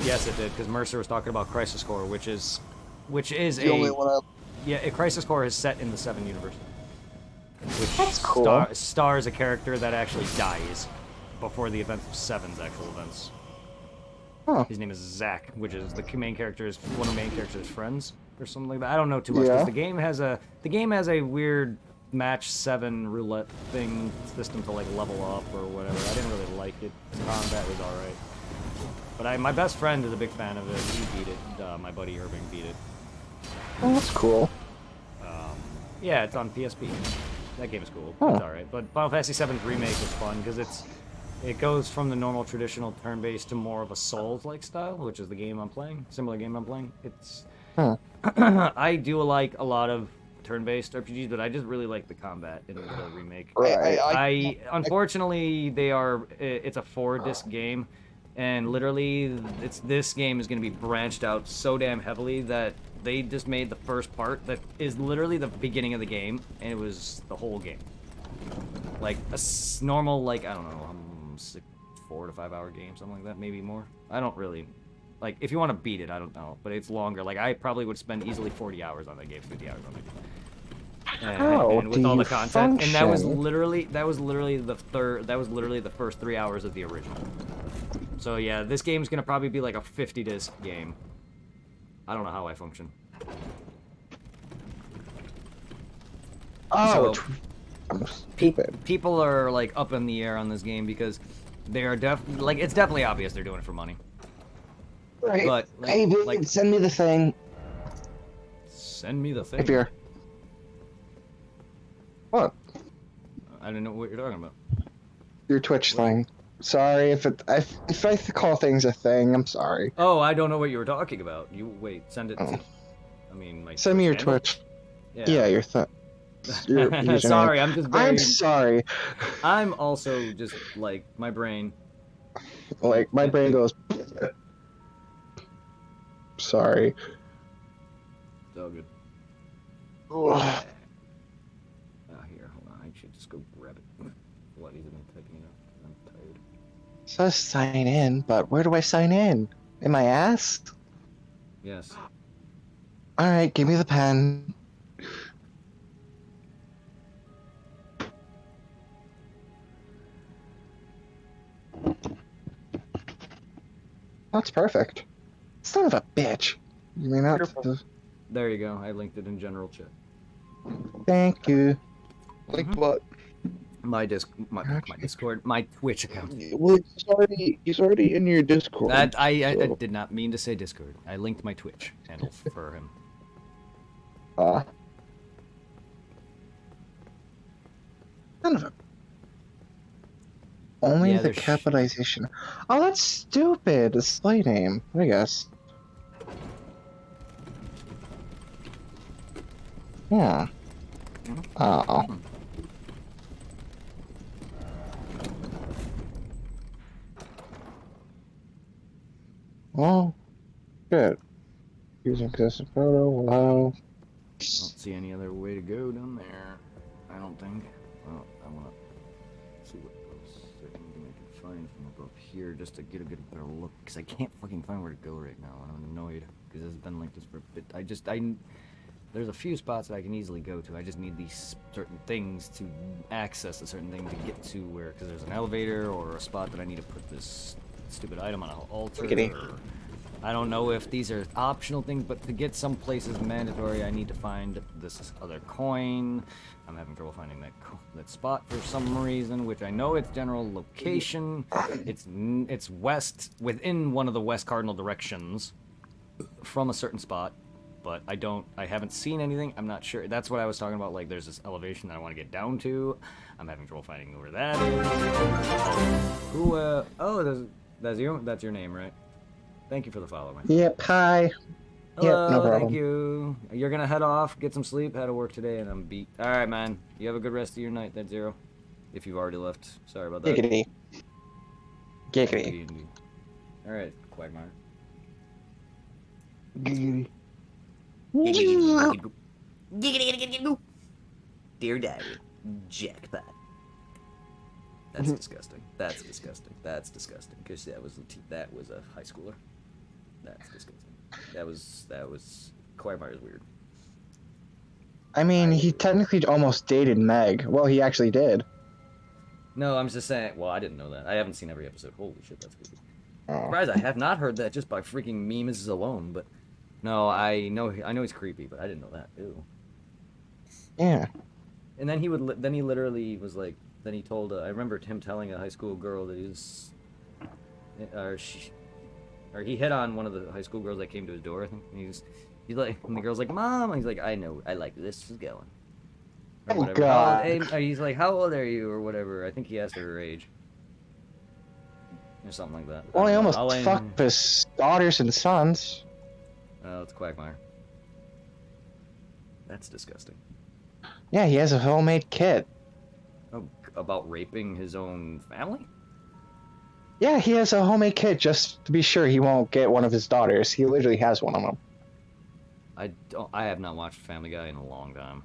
Yes, it did, because Mercer was talking about Crisis Core, which is The only one Crisis Core is set in the 7 universe. Which That's cool. Stars a character that actually dies before the events of 7's actual events. Huh. His name is Zack, which is one of the main character's friends or something like that. I don't know too much Yeah. because the game has a weird match 7 roulette thing system to like level up or whatever. I didn't really like it. The combat was all right, but my best friend is a big fan of it. He beat it. My buddy Irving beat it. Oh, that's cool. Yeah, it's on PSP. That game is cool. Huh. It's all right. But Final Fantasy VII's remake was fun because it goes from the normal traditional turn-based to more of a Souls-like style, which is the game I'm playing. Similar game I'm playing. It's I do like a lot of turn-based RPGs, but I just really like the combat in the remake. Right. Unfortunately, it's a 4-disc game, and literally this game is going to be branched out so damn heavily that they just made the first part that is literally the beginning of the game, and it was the whole game. Like a normal, like, I don't know, 4 to 5 hour game, something like that, maybe more. I don't really, like, if you want to beat it, I don't know, but it's longer. Like, I probably would spend easily 40 hours on that game, 50 hours on that game. And with all the content, and that was literally the first 3 hours of the original. So yeah, this game's gonna probably be like a 50-disc game. I don't know how I function. Oh, So, I'm stupid. people are like up in the air on this game because they are it's definitely obvious they're doing it for money. Right. But Hey, dude, send me the thing. Send me the thing. If you're. What? I don't know what you're talking about. Your Twitch thing. Sorry if I call things a thing. I'm sorry. Oh, I don't know what you were talking about. You wait, send it. Oh. I mean, my Send me your handle? Twitch. Yeah, your username. Sorry, I'm just very. I'm sorry. I'm also just like my brain. Like my brain goes. Sorry. It's all good. Ugh. Here, hold on. I should just go grab it. What even typing it up? I'm tired. So sign in, but where do I sign in? In my ass? Yes. All right, give me the pen. That's perfect. Son of a bitch. You mean that? There you go. I linked it in general chat. Thank you. Like what? My Discord, my Twitch account. Well, he's already in your Discord. That I so- did not mean to say Discord. I linked my Twitch handle for him. Son of a. Only Yeah, the there's- capitalization. Oh, that's stupid. The slay name, I guess. Yeah. Oh. Well, good. Using existing photo, allow. I don't see any other way to go down there. I don't think. Well, I want to see what else I can find from above here just to get a better look. Because I can't fucking find where to go right now, and I'm annoyed. Because it's been like this for a bit. There's a few spots that I can easily go to. I just need these certain things to access a certain thing to get to where, because there's an elevator or a spot that I need to put this stupid item on an altar. Or, I don't know if these are optional things, but to get some places mandatory, I need to find this other coin. I'm having trouble finding that spot for some reason, which I know its general location. It's west, within one of the west cardinal directions from a certain spot. But I haven't seen anything. I'm not sure. That's what I was talking about. Like, there's this elevation that I want to get down to. I'm having trouble finding where that is. Oh, that's your name, right? Thank you for the follow, man. Yep, hi. Hello, Yep, no problem. thank you. You're gonna head off, get some sleep, had to work today, and I'm beat. All right, man. You have a good rest of your night, that Zero. If you've already left. Sorry about that. Giggity. Giggity. All right, Quagmire. Giggity. Dear Diary, jackpot. That's disgusting. That's disgusting. That's disgusting. Because that was a high schooler. That's disgusting. That was Quagmire's weird. I mean, he technically almost dated Meg. Well, he actually did. No, I'm just saying. Well, I didn't know that. I haven't seen every episode. Holy shit, that's creepy. Oh. Surprised I have not heard that just by freaking memes alone. But no, I know he's creepy, but I didn't know that. Ew. Yeah. And then he literally was like, then he told, I remember him telling a high school girl that he was, or he hit on one of the high school girls that came to his door, I think. And he's like, and the girl's like, Mom, and he's like, I know, I like where this is going. Or Oh, whatever. God. He's like, how old are you, or whatever. I think he asked her age. Or something like that. Well, he almost fucked his daughters and sons. Oh, it's Quagmire. That's disgusting. Yeah, he has a homemade kit. Oh, about raping his own family? Yeah, he has a homemade kit just to be sure he won't get one of his daughters. He literally has one of them. I have not watched Family Guy in a long time.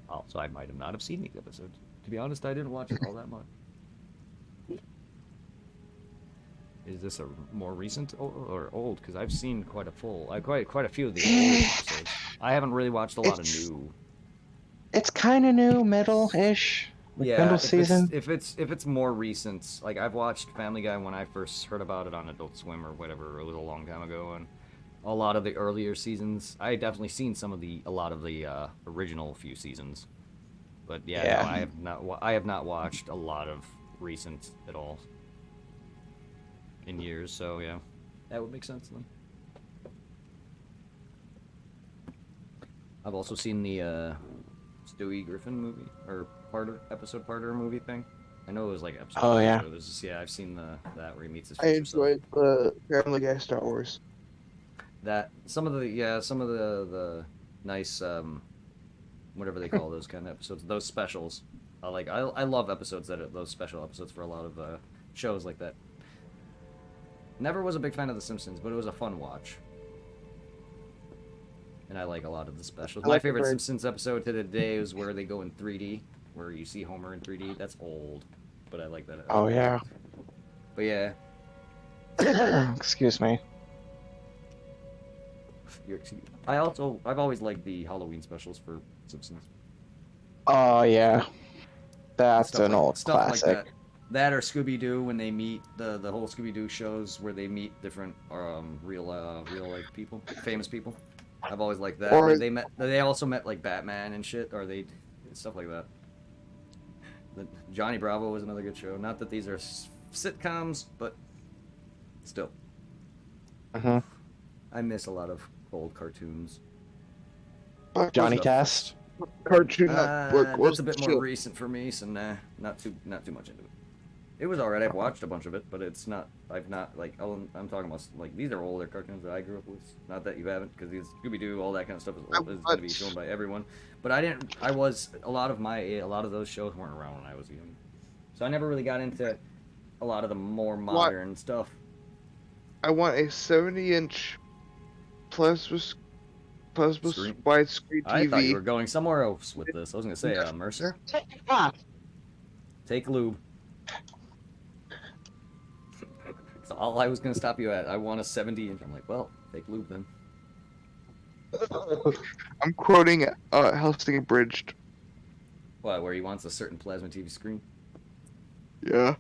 Also, I might have not have seen these episodes. To be honest, I didn't watch it all that much. Is this a more recent or old? Because I've seen quite a few of the old episodes. I haven't really watched a lot of new. It's kind of new, middle-ish. Like middle season. If it's more recent, like I've watched Family Guy when I first heard about it on Adult Swim or whatever. It was a long time ago, and a lot of the earlier seasons. I definitely seen a lot of the original few seasons. But yeah. No, I have not watched a lot of recent at all in years. So yeah, that would make sense then. I've also seen the Stewie Griffin movie or episode parter movie thing. I know it was like episode. Oh yeah. I've seen that where he meets his. I enjoyed the Family Guy Star Wars. That some of the nice whatever they call those kind of episodes, those specials. I love episodes that are those special episodes for a lot of shows like that. Never was a big fan of The Simpsons, but it was a fun watch. And I like a lot of the specials. My favorite Simpsons episode to the day is where they go in 3D, where you see Homer in 3D. That's old, but I like that. Oh yeah. But yeah. Excuse me. I've always liked the Halloween specials for Simpsons. Oh yeah. That's an old stuff classic. like that. That or Scooby-Doo when they meet the whole Scooby-Doo shows where they meet different real life people, famous people. I've always liked that. Or They also met like Batman and shit, or stuff like that. Johnny Bravo was another good show. Not that these are sitcoms, but still. Uh-huh. I miss a lot of old cartoons. Johnny Test. Cartoon Network was That's a bit more shit. recent for me, so nah, not too much into it. It was alright. I've watched a bunch of it, but it's not. I've not like. I'm talking about like these are older cartoons that I grew up with. Not that you haven't, because these Scooby Doo, all that kind of stuff is I old, is going to be watched- shown by everyone. But I didn't. I was a lot of those shows weren't around when I was young, so I never really got into a lot of the more modern stuff. I want a 70-inch plasma Screen? widescreen TV. I thought you were going somewhere else with this. I was going to say, Mercer, take lube. That's all I was going to stop you at. I want a 70-inch. I'm like, well, take lube then. I'm quoting Helsing Abridged. What, where he wants a certain plasma TV screen? Yeah.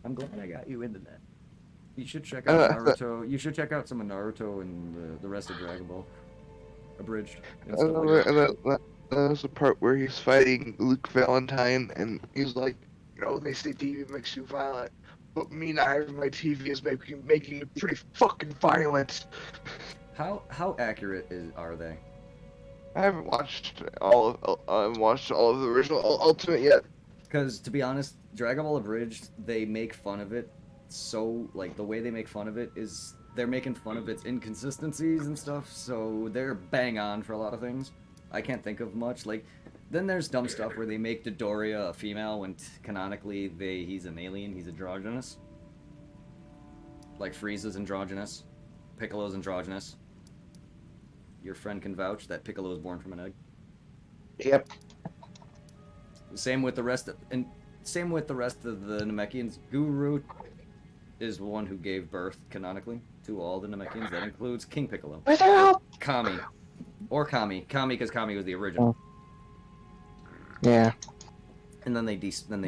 I'm glad I got you into that. You should check out Naruto. You should check out some of Naruto and the rest of Dragon Ball. Abridged. And stuff like that. That was the part where he's fighting Luke Valentine, and he's like, they say TV makes you violent, but me not having my TV is making me pretty fucking violent. How accurate are they? I haven't watched all of the original Ultimate yet. Because, to be honest, Dragon Ball Abridged, they make fun of it so, like, the way they make fun of it is they're making fun of its inconsistencies and stuff, so they're bang on for a lot of things. I can't think of much. Like, then there's dumb stuff where they make Dodoria a female when canonically he's an alien, he's androgynous. Like, Frieza's androgynous, Piccolo's androgynous. Your friend can vouch that Piccolo was born from an egg. Yep. Same with the rest of the Namekians. Guru is the one who gave birth canonically to all the Namekians. That includes King Piccolo. Where's their help? Kami. Or Kami. Kami because Kami was the original. Yeah. And then they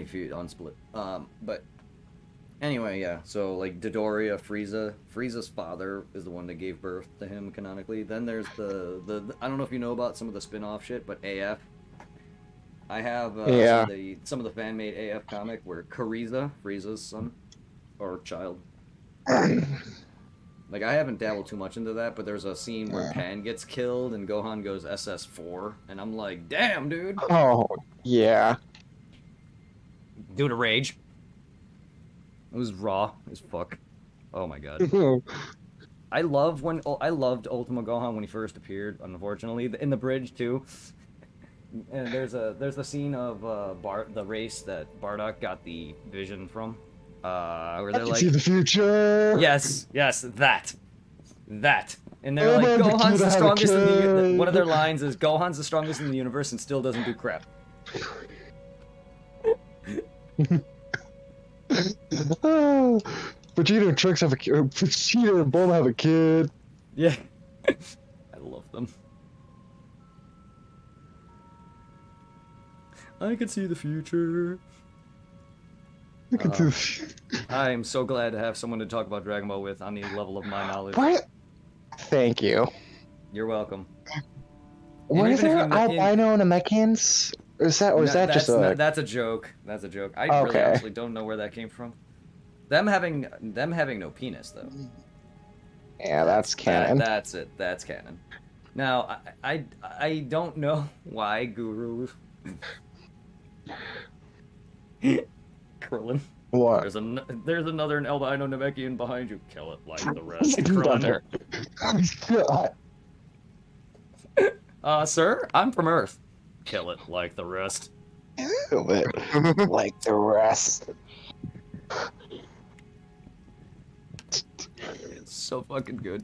feud on split. But anyway, yeah. So like Dodoria, Frieza's father is the one that gave birth to him canonically. Then there's the I don't know if you know about some of the spin-off shit, but AF. I have some of the fan-made AF comic where Frieza's son or child. Like, I haven't dabbled too much into that, but there's a scene where Pan gets killed and Gohan goes SS4, and I'm like, damn, dude. Oh, yeah. Due to rage. It was raw as fuck. Oh my god. I loved Ultima Gohan when he first appeared, unfortunately, in the bridge too. And there's a scene of the race that Bardock got the vision from, where they're like, see the future. yes, that, and they're like, Gohan's the strongest in the. One of their lines is, Gohan's the strongest in the universe and still doesn't do crap. Vegeta and Trunks have a kid. Vegeta and Bulma have a kid. Yeah, I love them. I can see the future. Look at this. I am so glad to have someone to talk about Dragon Ball with on the level of my knowledge. What? Thank you. You're welcome. What is even if there? you- Albino Namekians? Is that just a? That's a joke. That's a joke. I really Okay. actually don't know where that came from. Them having no penis though. Yeah, that's canon. That's it. That's canon. Now I don't know why Guru. Krillin. What? There's another albino Namekian behind you. Kill it like the rest. Brother. God. Sir, I'm from Earth. Kill it like the rest. Kill it like the rest. It's so fucking good.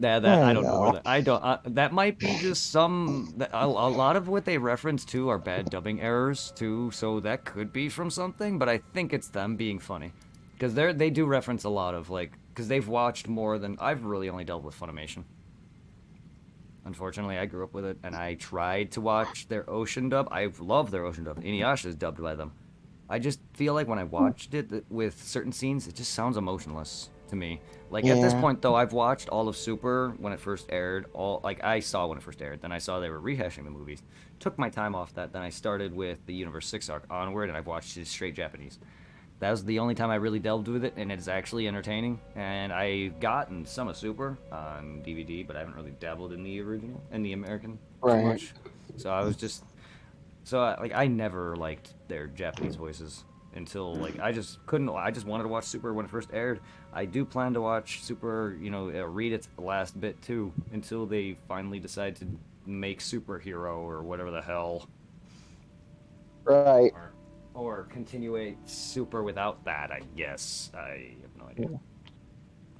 I don't know where that. I don't. That might be just some. A lot of what they reference to are bad dubbing errors too. So that could be from something. But I think it's them being funny, because they do reference a lot of because they've watched more than I've really only dealt with Funimation. Unfortunately, I grew up with it, and I tried to watch their Ocean dub. I love their Ocean dub. Inuyasha is dubbed by them. I just feel like when I watched it with certain scenes, it just sounds emotionless to me. At this point, though, I've watched all of Super when it first aired. I saw when it first aired. Then I saw they were rehashing the movies. Took my time off that. Then I started with the Universe 6 arc onward, and I've watched it straight Japanese. That was the only time I really delved with it, and it's actually entertaining. And I've gotten some of Super on DVD, but I haven't really dabbled in the original and the American too Right. much. So I was just like I never liked their Japanese voices until like I just couldn't. I just wanted to watch Super when it first aired. I do plan to watch Super, read its last bit too, until they finally decide to make Superhero or whatever the hell. Right. Or continuate Super without that, I guess. I have no idea. Yeah.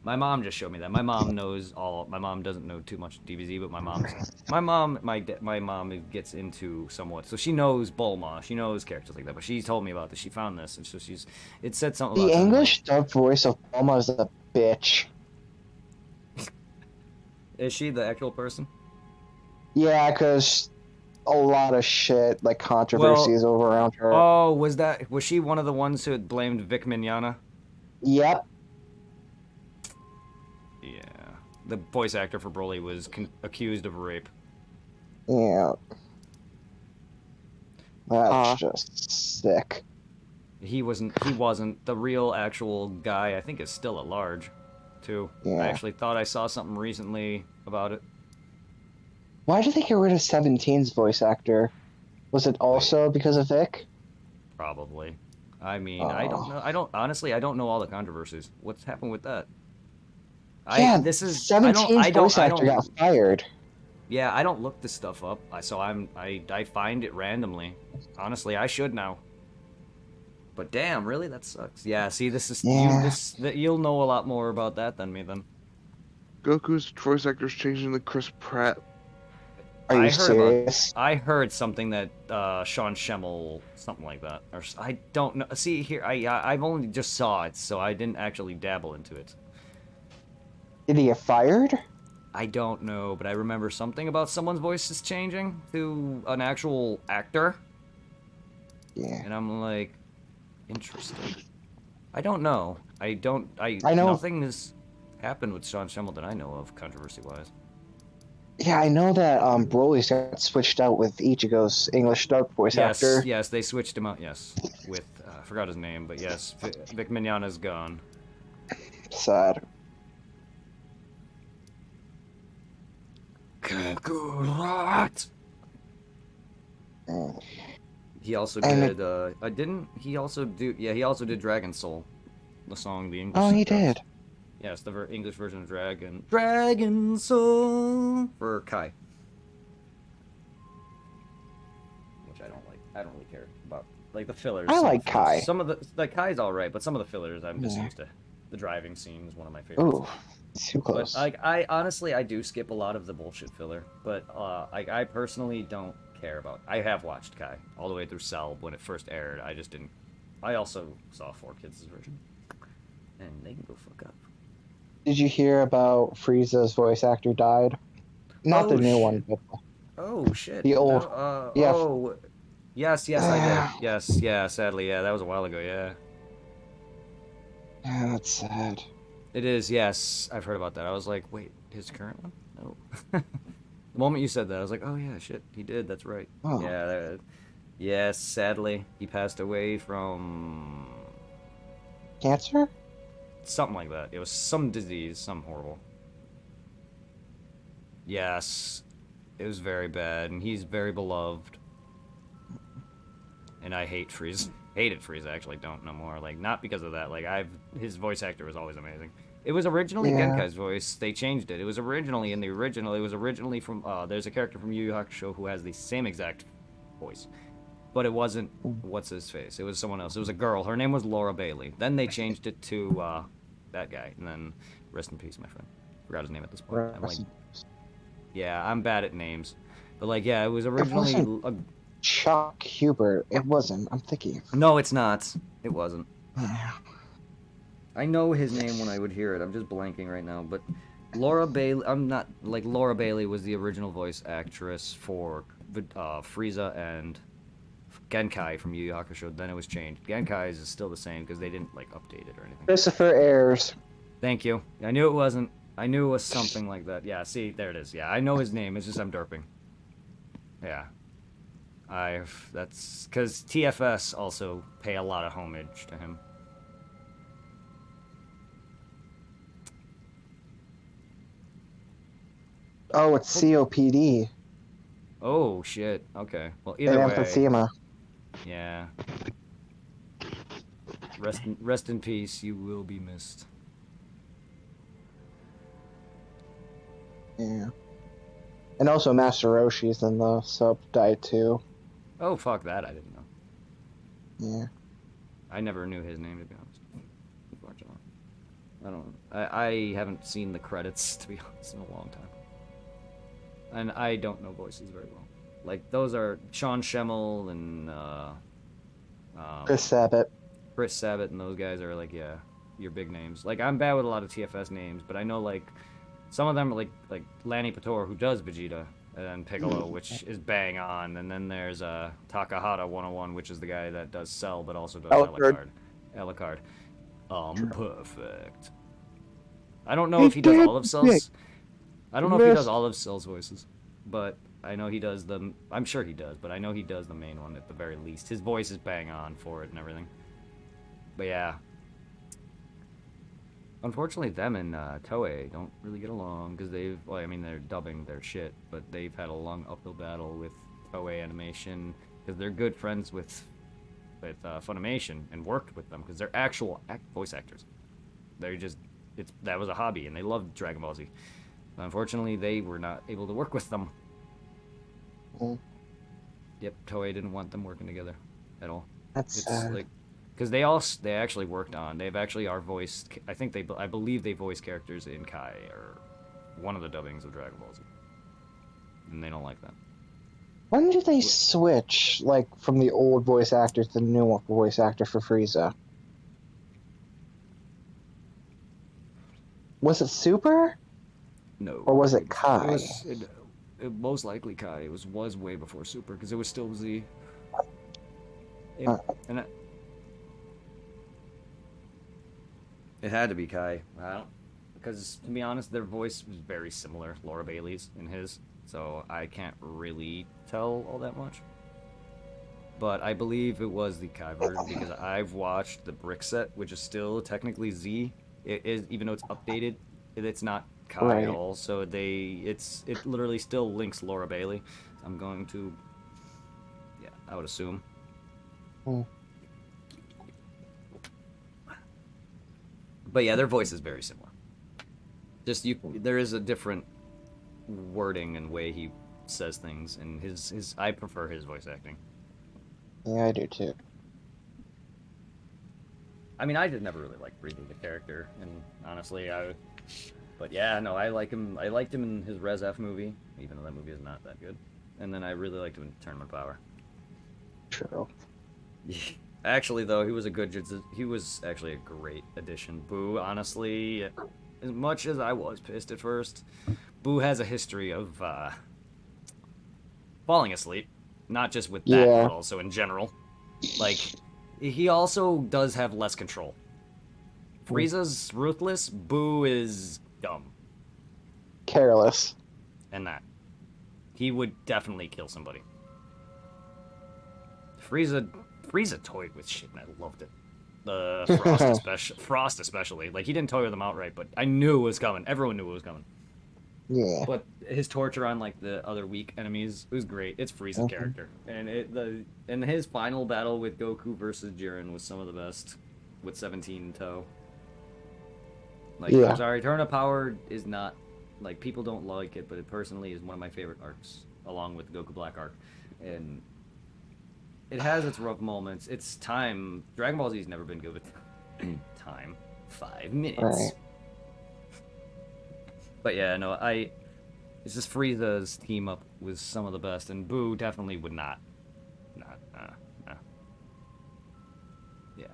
My mom just showed me that. My mom knows all. My mom doesn't know too much DBZ, but my mom gets into somewhat. So she knows Bulma. She knows characters like that. But she told me about this. She found this, and so it said something The about them, English dub voice of Bulma is a bitch. Is she the actual person? Yeah, because a lot of shit, like controversies over around her. Oh, was she one of the ones who had blamed Vic Mignogna? Yep. Yeah. The voice actor for Broly was accused of rape. Yeah. That's just sick. He wasn't the real actual guy. I think is still at large, too. Yeah. I actually thought I saw something recently about it. Why did they get rid of 17's voice actor? Was it also because of Vic? Probably. I mean, I don't know. I don't know all the controversies. What's happened with that? Yeah, this is 17's voice actor got fired. Yeah, I don't look this stuff up. I find it randomly. Honestly, I should now. But damn, really, that sucks. Yeah, see, you'll know a lot more about that than me then. Goku's voice actor's changing to Chris Pratt. Are you serious? I heard something that Sean Schemmel, something like that, or I don't know. See here, I've only just saw it, so I didn't actually dabble into it. Did he get fired? I don't know, but I remember something about someone's voice is changing to an actual actor. Yeah. And I'm like, interesting. I don't know. I know nothing has happened with Sean Schemmel that I know of, controversy-wise. Yeah, I know that Broly's got switched out with Ichigo's English dub voice actor. Yes, they switched him out, yes. With, I forgot his name, but yes, Vic Mignogna's gone. Sad. Kakarot! Mm. He also And did, he also did Dragon Soul, the song, the English. Oh, he subtitles. did. Yes, the English version of Dragon Soul for Kai. Which I don't like. I don't really care about. Like the fillers. I like Kai. Some of the Kai's alright, but some of the fillers I'm just used to. The driving scene is one of my favorites. Ooh, too close. But I honestly do skip a lot of the bullshit filler. But I personally don't care about. I have watched Kai all the way through Cell when it first aired. I just didn't. I also saw 4Kids' version, and they can go fuck up. Did you hear about Frieza's voice actor died? Not the new one, but oh shit. the old. Yeah. Oh, yes, I did. Yes, yeah. Sadly, yeah, that was a while ago. Yeah. Yeah, that's sad. It is. Yes, I've heard about that. I was like, wait, his current one? No. The moment you said that, I was like, oh yeah, shit, he did. That's right. Oh. Yeah. Yes, sadly, he passed away from Cancer? something like that. It was some disease, some horrible. Yes, it was very bad, and he's very beloved. And I hated Frieza, actually, don't no more. Like, not because of that. Like, his voice actor was always amazing. It was originally Genkai's voice. They changed it. It was originally from, there's a character from Yu Yu Hakusho who has the same exact voice. But it wasn't, what's-his-face. It was someone else. It was a girl. Her name was Laura Bailey. Then they changed it to, that guy. And then, rest in peace, my friend. Forgot his name at this point. I'm like, yeah, I'm bad at names. But, like, yeah, it was originally... Chuck Hubert. It wasn't. I'm thinking. No, it's not. It wasn't. I know his name when I would hear it. I'm just blanking right now. But Laura Bailey... Laura Bailey was the original voice actress for Frieza and Genkai from Yu Yu Hakusho. Then it was changed. Genkai's is still the same because they didn't, update it or anything. Christopher Ayers. Thank you. I knew it wasn't. I knew it was something like that. Yeah, see, there it is. Yeah, I know his name. It's just I'm derping. Yeah. That's because TFS also pay a lot of homage to him. Oh, it's COPD. Oh shit. Okay. Well, And either way, emphysema. yeah. Rest in peace. You will be missed. Yeah. And also Master Roshi's in the sub died too. Oh fuck that! I didn't know. Yeah. I never knew his name, to be honest. Unfortunately. I haven't seen the credits, to be honest, in a long time. And I don't know voices very well. Like, those are Sean Schemmel and Chris Sabat. Chris Sabat, and those guys are, like, yeah, your big names. Like, I'm bad with a lot of TFS names, but I know, like, some of them are, like Lanny Pator, who does Vegeta, and Piccolo, which is bang on. And then there's Takahata 101, which is the guy that does Cell, but also does Alucard. Alucard. Perfect. I don't know if he does all of Cell's. I don't know if he does all of Cell's voices, but I know he does them. I'm sure he does, but I know he does the main one at the very least. His voice is bang on for it and everything. But yeah. Unfortunately, them and Toei don't really get along because well, I mean, they're dubbing their shit, but they've had a long uphill battle with Toei Animation because they're good friends with Funimation and worked with them because they're actual voice actors. They're just, that was a hobby and they loved Dragon Ball Z. But unfortunately, they were not able to work with them. Mm. Yep, Toei didn't want them working together at all. That's It's like, because they actually worked on, they've actually are voiced, I believe they voice characters in Kai or one of the dubbings of Dragon Ball Z, and they don't like that. When did they switch, like, from the old voice actor to the new voice actor for Frieza? Was it Super? No. Or was it Kai? It most likely Kai. It was way before Super because it was still Z. It had to be Kai. Because to be honest, their voice was very similar, Laura Bailey's and his, so I can't really tell all that much. But I believe it was the Kai version because I've watched the brick set, which is still technically Z. It is, even though it's updated, it's not Kai at all. So it literally still links Laura Bailey. I'm going to, yeah, I would assume. Hmm. But yeah, their voice is very similar. Just there is a different wording and way he says things, and his I prefer his voice acting. Yeah, I do too. I mean, I did never really like Frieza the character, and honestly, but yeah, no, I like him. I liked him in his Res F movie, even though that movie is not that good. And then I really liked him in Tournament of Power. True. Actually, though, he was actually a great addition. Boo, honestly, as much as I was pissed at first, Boo has a history of falling asleep, not just with that, but also in general. Like, he also does have less control. Frieza's ruthless, Boo is dumb. Careless. And that. He would definitely kill somebody. Frieza toyed with shit, and I loved it. The Frost especially. Like, he didn't toy with them outright, but I knew it was coming. Everyone knew it was coming. Yeah. But his torture on, like, the other weak enemies, it was great. It's Frieza's character. And his final battle with Goku versus Jiren was some of the best, with 17 in tow. Like, I'm sorry, Tournament of Power is not, like, people don't like it, but it personally is one of my favorite arcs, along with the Goku Black arc. And it has its rough moments. It's time. Dragon Ball Z's never been good with time. 5 minutes. Right. But yeah, no, it's just Frieza's team up was some of the best, and Boo definitely would not. Yeah.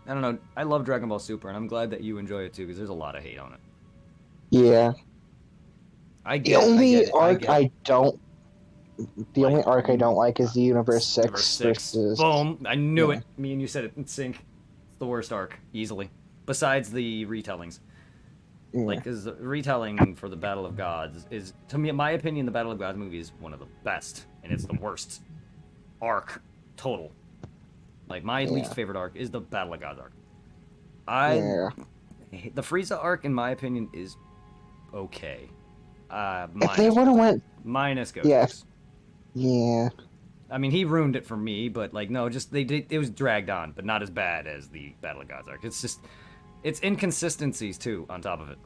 I don't know. I love Dragon Ball Super, and I'm glad that you enjoy it too, because there's a lot of hate on it. Yeah. The only arc I don't like is the Universe 6 versus... Boom! I knew it. Me and you said it in sync. It's the worst arc, easily. Besides the retellings. Yeah. Like, because the retelling for the Battle of Gods is, to me, in my opinion, the Battle of Gods movie is one of the best, and it's the worst arc total. Like, my least favorite arc is the Battle of Gods arc. The Frieza arc, in my opinion, is okay. If they would have went, Minus Goku's. yeah, yeah. I mean, he ruined it for me, but like, no, just it was dragged on, but not as bad as the Battle of Gods arc. It's just, it's inconsistencies too on top of it.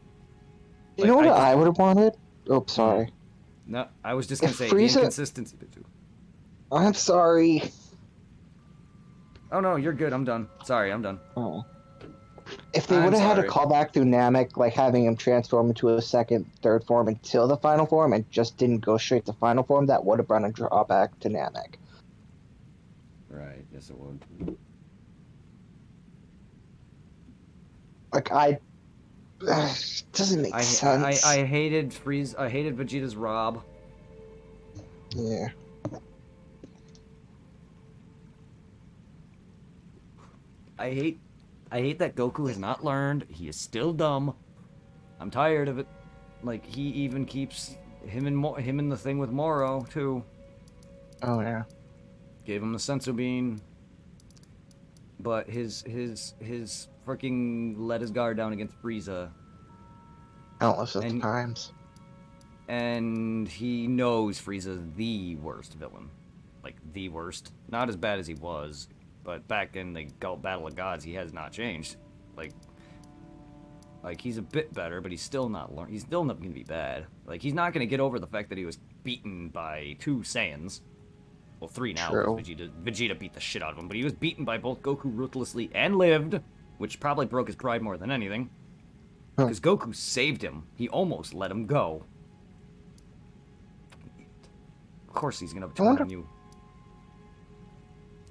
You know what I would have wanted? Oh, sorry. No, I was just gonna say the Frieza- inconsistency too. I'm sorry. Oh no, you're good. I'm done. Sorry, I'm done. Oh. If they I'm would have had a sorry. callback through Namek, like having him transform into a second, third form until the final form, and just didn't go straight to final form, that would have brought a drawback to Namek. Right. Yes, it would. Like doesn't make sense. I hated Frieza. I hated Vegeta's Rob. Yeah. I hate that Goku has not learned. He is still dumb. I'm tired of it. Like, he even keeps him in the thing with Moro too. Oh yeah. Gave him the sensu bean. But his freaking let his guard down against Frieza. Countless of And- times. And he knows Frieza's the worst villain. Like, the worst. Not as bad as he was, but back in the Battle of Gods, he has not changed. Like he's a bit better, but he's still not he's still not gonna be bad. Like, he's not gonna get over the fact that he was beaten by 2 Saiyans. Well, 3 now, True. because Vegeta beat the shit out of him, but he was beaten by both Goku ruthlessly and lived, which probably broke his pride more than anything. Huh. Because Goku saved him. He almost let him go. Of course he's gonna turn wonder- on you.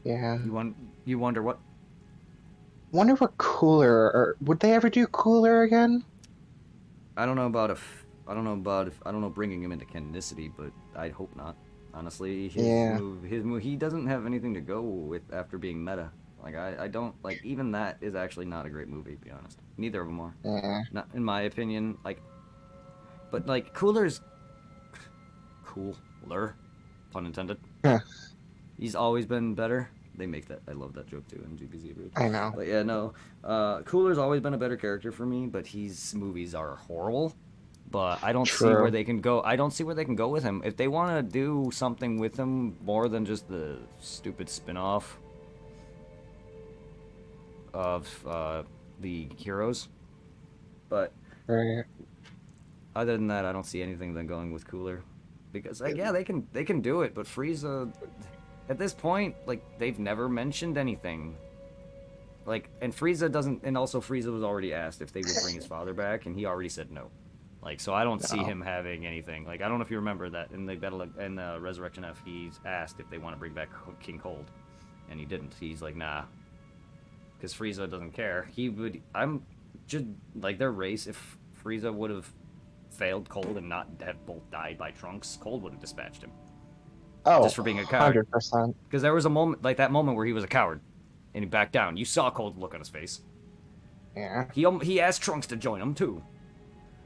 Yeah. You wonder what? Wonder what Cooler, or would they ever do Cooler again? I don't know bringing him into canonicity, but I'd hope not. Honestly, Yeah. his move, he doesn't have anything to go with after being meta. Like, I don't like, even that is actually not a great movie, to be honest. Neither of them are. Yeah. Not in my opinion. Like, but like, Cooler's cooler, pun intended. Yeah. He's always been better. They make that. I love that joke too in GBZ. I know. But yeah, no. Cooler's always been a better character for me, but his movies are horrible. But I don't see True. where they can go. I don't see where they can go with him. If they want to do something with him more than just the stupid spin-off of the heroes. But Right. other than that, I don't see anything than going with Cooler. Because, like, yeah, they can do it, but Frieza, at this point, like, they've never mentioned anything. Like, and Frieza doesn't, and also Frieza was already asked if they would bring his father back, and he already said no. Like, so I don't see No. him having anything. Like, I don't know if you remember that in the Resurrection F, he's asked if they want to bring back King Cold, and he didn't. He's like, nah, because Frieza doesn't care. I'm just like, their race. If Frieza would have failed Cold and not have both died by Trunks, Cold would have dispatched him. Oh, Just for being a coward. 100%. Because there was a moment, like that moment where he was a coward, and he backed down. You saw Cold look on his face. Yeah. He asked Trunks to join him too.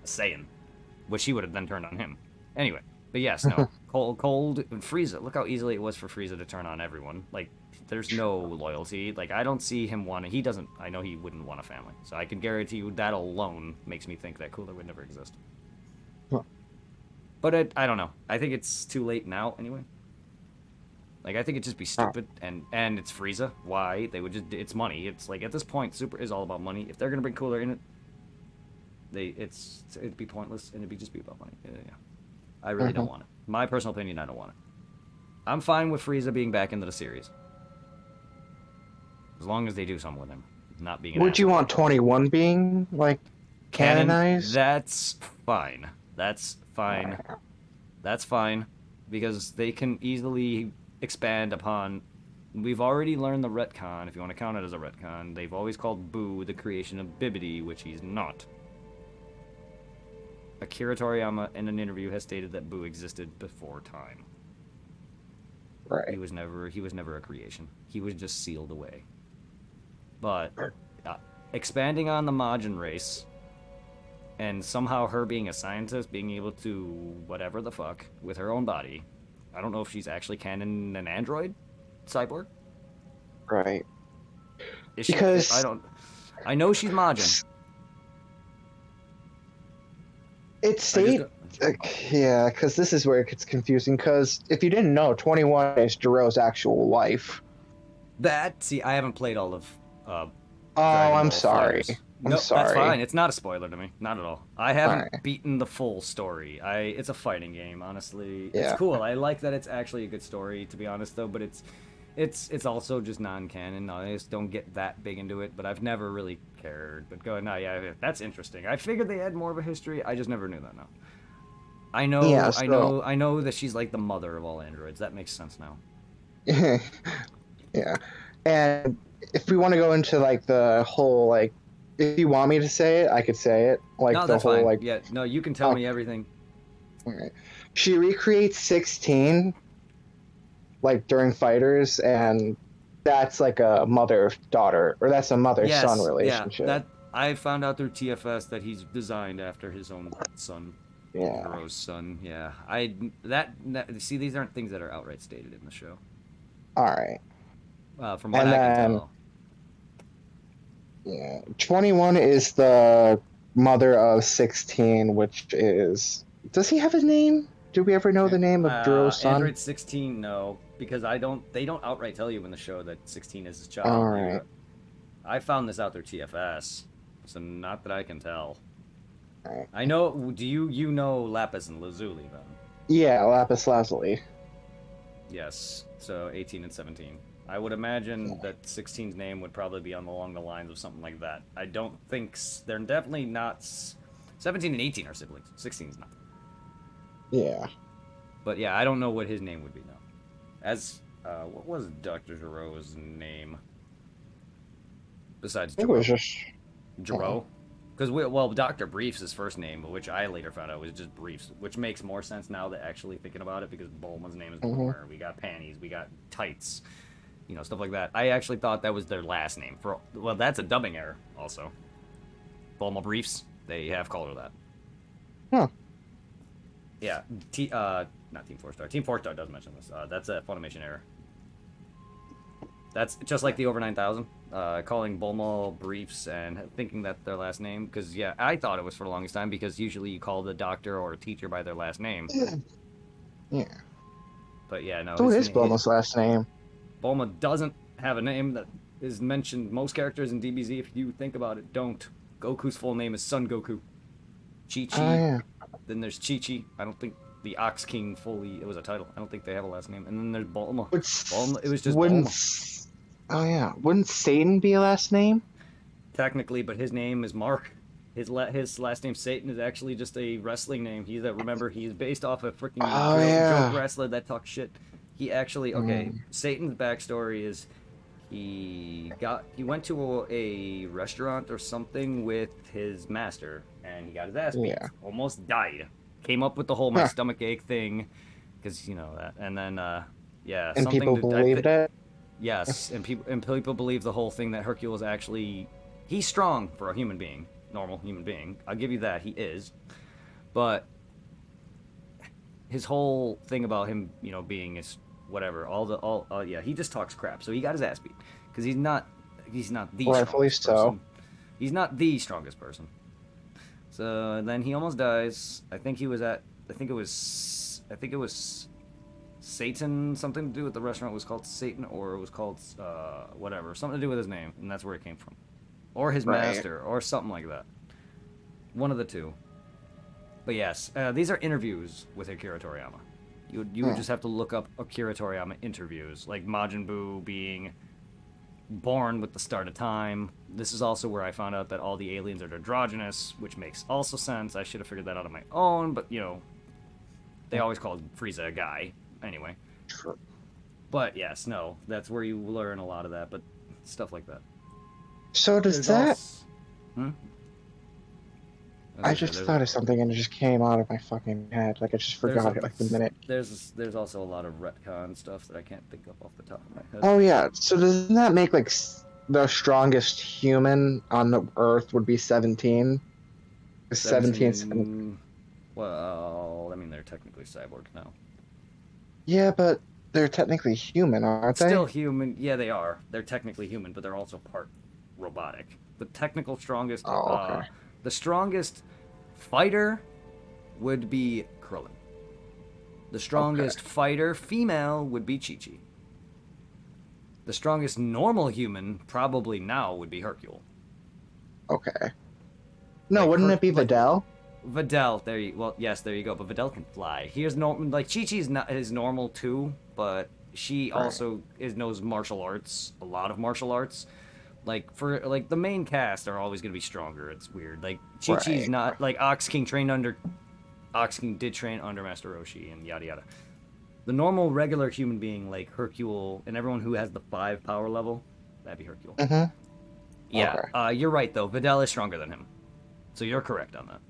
Saiyan, which he would have then turned on him. Anyway, but yes, no, Cold and Frieza. Look how easily it was for Frieza to turn on everyone. Like, there's no loyalty. Like, I don't see him wanting. He doesn't. I know he wouldn't want a family. So I can guarantee you that alone makes me think that Cooler would never exist. Huh. But I don't know. I think it's too late now. Anyway. Like, I think it'd just be stupid, and it's Frieza. Why? They would just, it's money. It's like, at this point, Super is all about money. If they're gonna bring Cooler in it, it'd be pointless, and it'd just be about money. Yeah. I really don't want it. My personal opinion, I don't want it. I'm fine with Frieza being back into the series. As long as they do something with him. Not being an Would you asshole. want 21 being, like, canonized? That's fine. That's fine. That's fine. Because they can easily expand upon. We've already learned the retcon, if you want to count it as a retcon. They've always called Boo the creation of Bibbidi, which he's not. Akira Toriyama in an interview has stated that Boo existed before time. Right. He was never a creation. He was just sealed away. But expanding on the Majin race, and somehow her being a scientist, being able to whatever the fuck with her own body. I don't know if she's actually canon an android cyborg. Right. Is she? Because- I know she's Majin. It state, yeah, because this is where it gets confusing. Because if you didn't know, 21 is Jiro's actual life. See, I haven't played all of Oh, Dragon I'm Ball sorry. FighterZ. I'm No, that's sorry. fine. It's not a spoiler to me. Not at all. I haven't Alright. beaten the full story. It's a fighting game, honestly. It's Yeah. cool. I like that it's actually a good story, to be honest, though. But it's also just non-canon. I just don't get that big into it. But I've never really cared. But no, yeah, that's interesting. I figured they had more of a history. I just never knew that. No. I know. Yeah, I know that she's like the mother of all androids. That makes sense now. Yeah. And if we want to go into like the whole like, if you want me to say it, I could say it. Like No, the that's whole fine. like. Yeah, no, you can tell me everything. Alright. She recreates 16, like during Fighters, and that's like a mother-daughter, or that's a mother-son relationship. Yeah, that I found out through TFS that he's designed after his own son, Yeah. Hero's son. Yeah, see, these aren't things that are outright stated in the show. All right. From what I can tell. Yeah. 21 is the mother of 16, which is. Does he have a name? Do we ever know the name of Jiro's son? Android 16, no, because they don't outright tell you in the show that 16 is his child. All right. I found this out through TFS, so not that I can tell. All right. I know. Do you know Lapis and Lazuli then? Yeah, Lapis Lazuli. Yes. So 18 and 17. I would imagine that 16's name would probably be along the lines of something like that. I don't think they're definitely not. 17 and 18 are siblings. 16's not. Yeah. But yeah, I don't know what his name would be now. As what was Dr. Jiro's name? Besides It was Jiro. just. Jiro? Because Dr. Briefs' his first name, but which I later found out was just Briefs, which makes more sense now that actually thinking about it, because Bulma's name is Bulmer. We got panties, we got tights, stuff like that. I actually thought that was their last name. Well, that's a dubbing error also. Bulma Briefs, they have called her that. Huh. Yeah, not Team 4-Star. Team 4-Star does mention this. That's a Funimation error. That's just like the Over 9000, calling Bulma Briefs and thinking that's their last name. Because, yeah, I thought it was for the longest time, because usually you call the doctor or a teacher by their last name. Yeah. But, yeah, no. What is Bulma's last name? Bulma doesn't have a name that is mentioned. Most characters in DBZ, if you think about it, don't. Goku's full name is Son Goku. Chi-Chi. Oh, yeah. Then there's Chi-Chi. I don't think the Ox King it was a title. I don't think they have a last name. And then there's Bulma. Bulma, it was just Bulma. Oh yeah, wouldn't Satan be a last name? Technically, but his name is Mark. His last name Satan is actually just a wrestling name. He's based off a freaking joke wrestler that talks shit. He actually Satan's backstory is he went to a restaurant or something with his master, and he got his ass beat. Yeah. Almost died. Came up with the whole my stomach ache thing, because that. And then and people believed it. Yes, and people believe the whole thing that Hercule is actually he's strong for a human being, normal human being. I'll give you that, he is. But his whole thing about him, being is whatever, he just talks crap. So he got his ass beat because he's not the Rightfully strongest so. person. He's not the strongest person. So then he almost dies. I think it was Satan, something to do with the restaurant was called Satan, or it was called whatever, something to do with his name, and that's where it came from, or his master, or something like that. One of the two. But yes, these are interviews with Akira Toriyama. You would just have to look up Akira Toriyama interviews, like Majin Buu being born with the start of time. This is also where I found out that all the aliens are androgynous, which makes also sense. I should have figured that out on my own, but they always called Frieza a guy. Anyway. Sure. But yes, no, that's where you learn a lot of that, but stuff like that. So does I just thought of something and it just came out of my fucking head. Like I just forgot it like the minute. There's also a lot of retcon stuff that I can't think of off the top of my head. Oh yeah, so doesn't that make like the strongest human on the Earth would be 17? 17. Well, I mean they're technically cyborgs now. Yeah, but they're technically human, aren't they? Still human. Yeah, they are. They're technically human, but they're also part robotic. The technical strongest, Oh, okay. the strongest fighter would be Krillin. The strongest fighter female would be Chi-Chi. The strongest normal human, probably now, would be Hercule. Okay. No, Like wouldn't it be Videl? Videl, yes, there you go. But Videl can fly. He is normal. Like Chi-Chi's not is normal too, but she also knows martial arts, a lot of martial arts. Like the main cast are always gonna be stronger. It's weird. Like Chi-Chi's not like Ox King did train under Master Roshi and yada yada. The normal regular human being like Hercule and everyone who has the 5 power level, that'd be Hercule. Mm-hmm. Yeah, Okay. you're right though. Videl is stronger than him, so you're correct on that.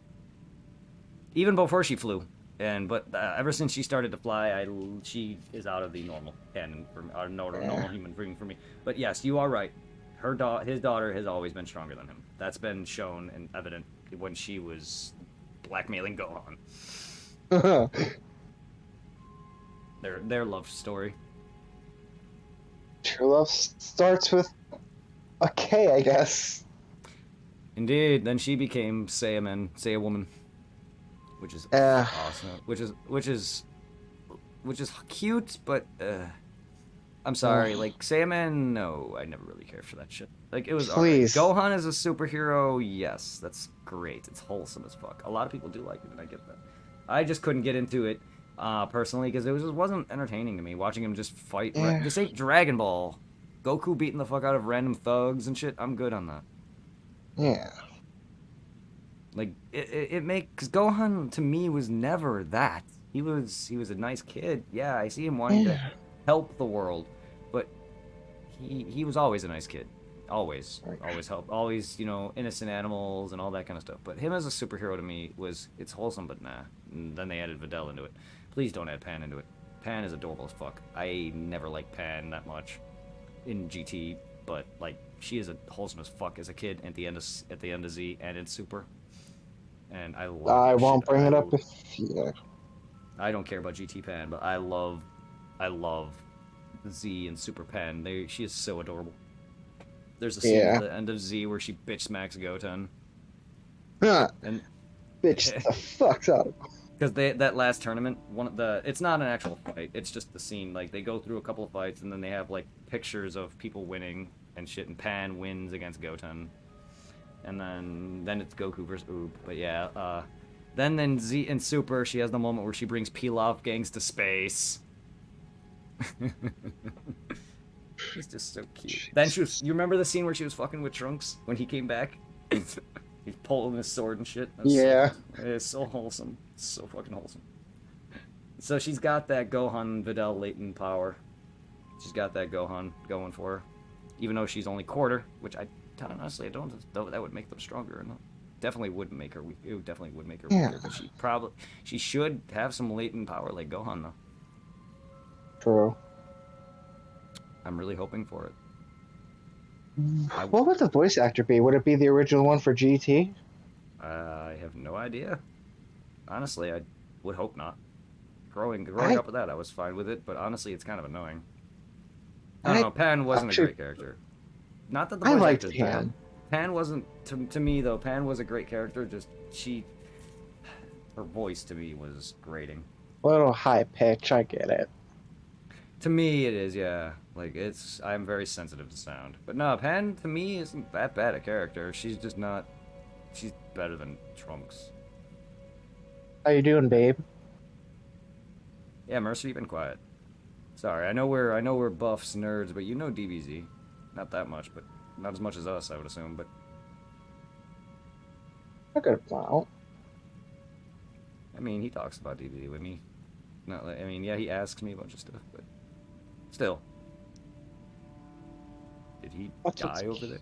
Even before she flew, but ever since she started to fly, she is out of the normal canon for normal human being for me. But yes, you are right. His daughter has always been stronger than him. That's been shown and evident when she was blackmailing Gohan. Their love story. True love starts with a K, I guess. Indeed. Then she became Saiya woman, which is awesome. Which is cute, but I'm sorry. Like Saiyaman, no, I never really cared for that shit. Like it was Please. alright. Gohan as a superhero, yes, that's great. It's wholesome as fuck. A lot of people do like it, and I get that. I just couldn't get into it personally because it wasn't entertaining to me watching him just fight. This ain't Dragon Ball. Goku beating the fuck out of random thugs and shit. I'm good on that. Yeah. Like it makes Gohan to me was never that. He was a nice kid. Yeah, I see him wanting to help the world, but he was always a nice kid. Always help. Always, innocent animals and all that kind of stuff. But him as a superhero to me it's wholesome, but nah. And then they added Videl into it. Please don't add Pan into it. Pan is adorable as fuck. I never liked Pan that much in GT, but like she is a wholesome as fuck as a kid at the end of Z and in Super. And I love. I won't bring it up if I don't care about GT Pan, but I love Z and Super Pan. She is so adorable. There's a scene at the end of Z where she bitch smacks Goten. And bitch the fuck out of him. Because that last tournament, it's not an actual fight. It's just the scene. Like they go through a couple of fights and then they have like pictures of people winning and shit. And Pan wins against Goten, and then it's Goku versus Oob. But yeah, then in Z and Super, she has the moment where she brings Pilaf gangs to space. He's just so cute. Then you remember the scene where she was fucking with Trunks when he came back? He's pulling his sword and shit. It's so wholesome. It's so fucking wholesome. So she's got that Gohan Videl latent power. She's got that Gohan going for her. Even though she's only quarter, which honestly I don't know that would make them stronger or not. Definitely wouldn't make her weak. It definitely would make her weaker, but she should have some latent power like Gohan though. True. I'm really hoping for it. What would the voice actor be? Would it be the original one for GT? I have no idea. Honestly, I would hope not. Growing up with that, I was fine with it, but honestly, it's kind of annoying. I don't know. Pan wasn't a great character. Not that the voice actor is bad. Pan wasn't to me though. Pan was a great character. Just her voice to me was grating. A little high pitch. I get it. To me, it is, yeah. Like, I'm very sensitive to sound. But no, Pan, to me, isn't that bad a character. She's just not... She's better than Trunks. How you doing, babe? Yeah, Mercer, you've been quiet. Sorry, I know we're buffs, nerds, but you know DBZ. Not that much, but not as much as us, I would assume, but... A good amount. I mean, he talks about DBZ with me. Not like, I mean, yeah, he asks me a bunch of stuff, but... Still. Did he die over there?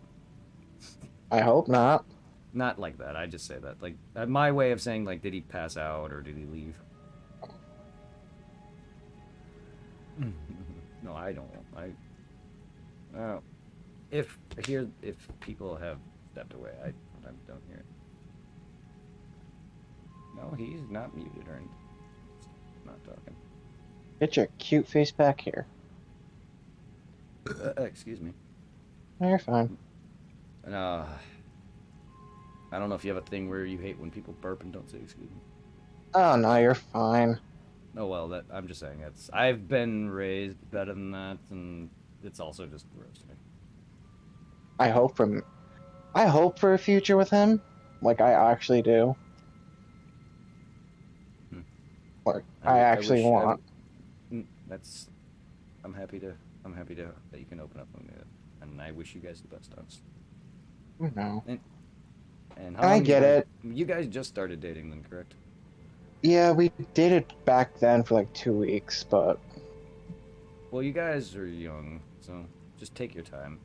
I hope not. Not like that. I just say that. Like, my way of saying, like, did he pass out or did he leave? No, I don't. If people have stepped away, I don't hear it. No, he's not muted or anything. He's not talking. Get your cute face back here. Excuse me. No, you're fine. I don't know if you have a thing where you hate when people burp and don't say excuse me. Oh no, you're fine. Oh well, that I'm just saying it's. I've been raised better than that, and it's also just gross to me. I hope from I hope for a future with him. Like I actually do. Hmm. Like I actually wish. want. That's. I'm happy to. I'm happy to that you can open up with me, and I wish you guys the best, honestly. No. And I get it. You guys just started dating, then, correct? Yeah, we dated back then for like 2 weeks, but Well, you guys are young, so just take your time.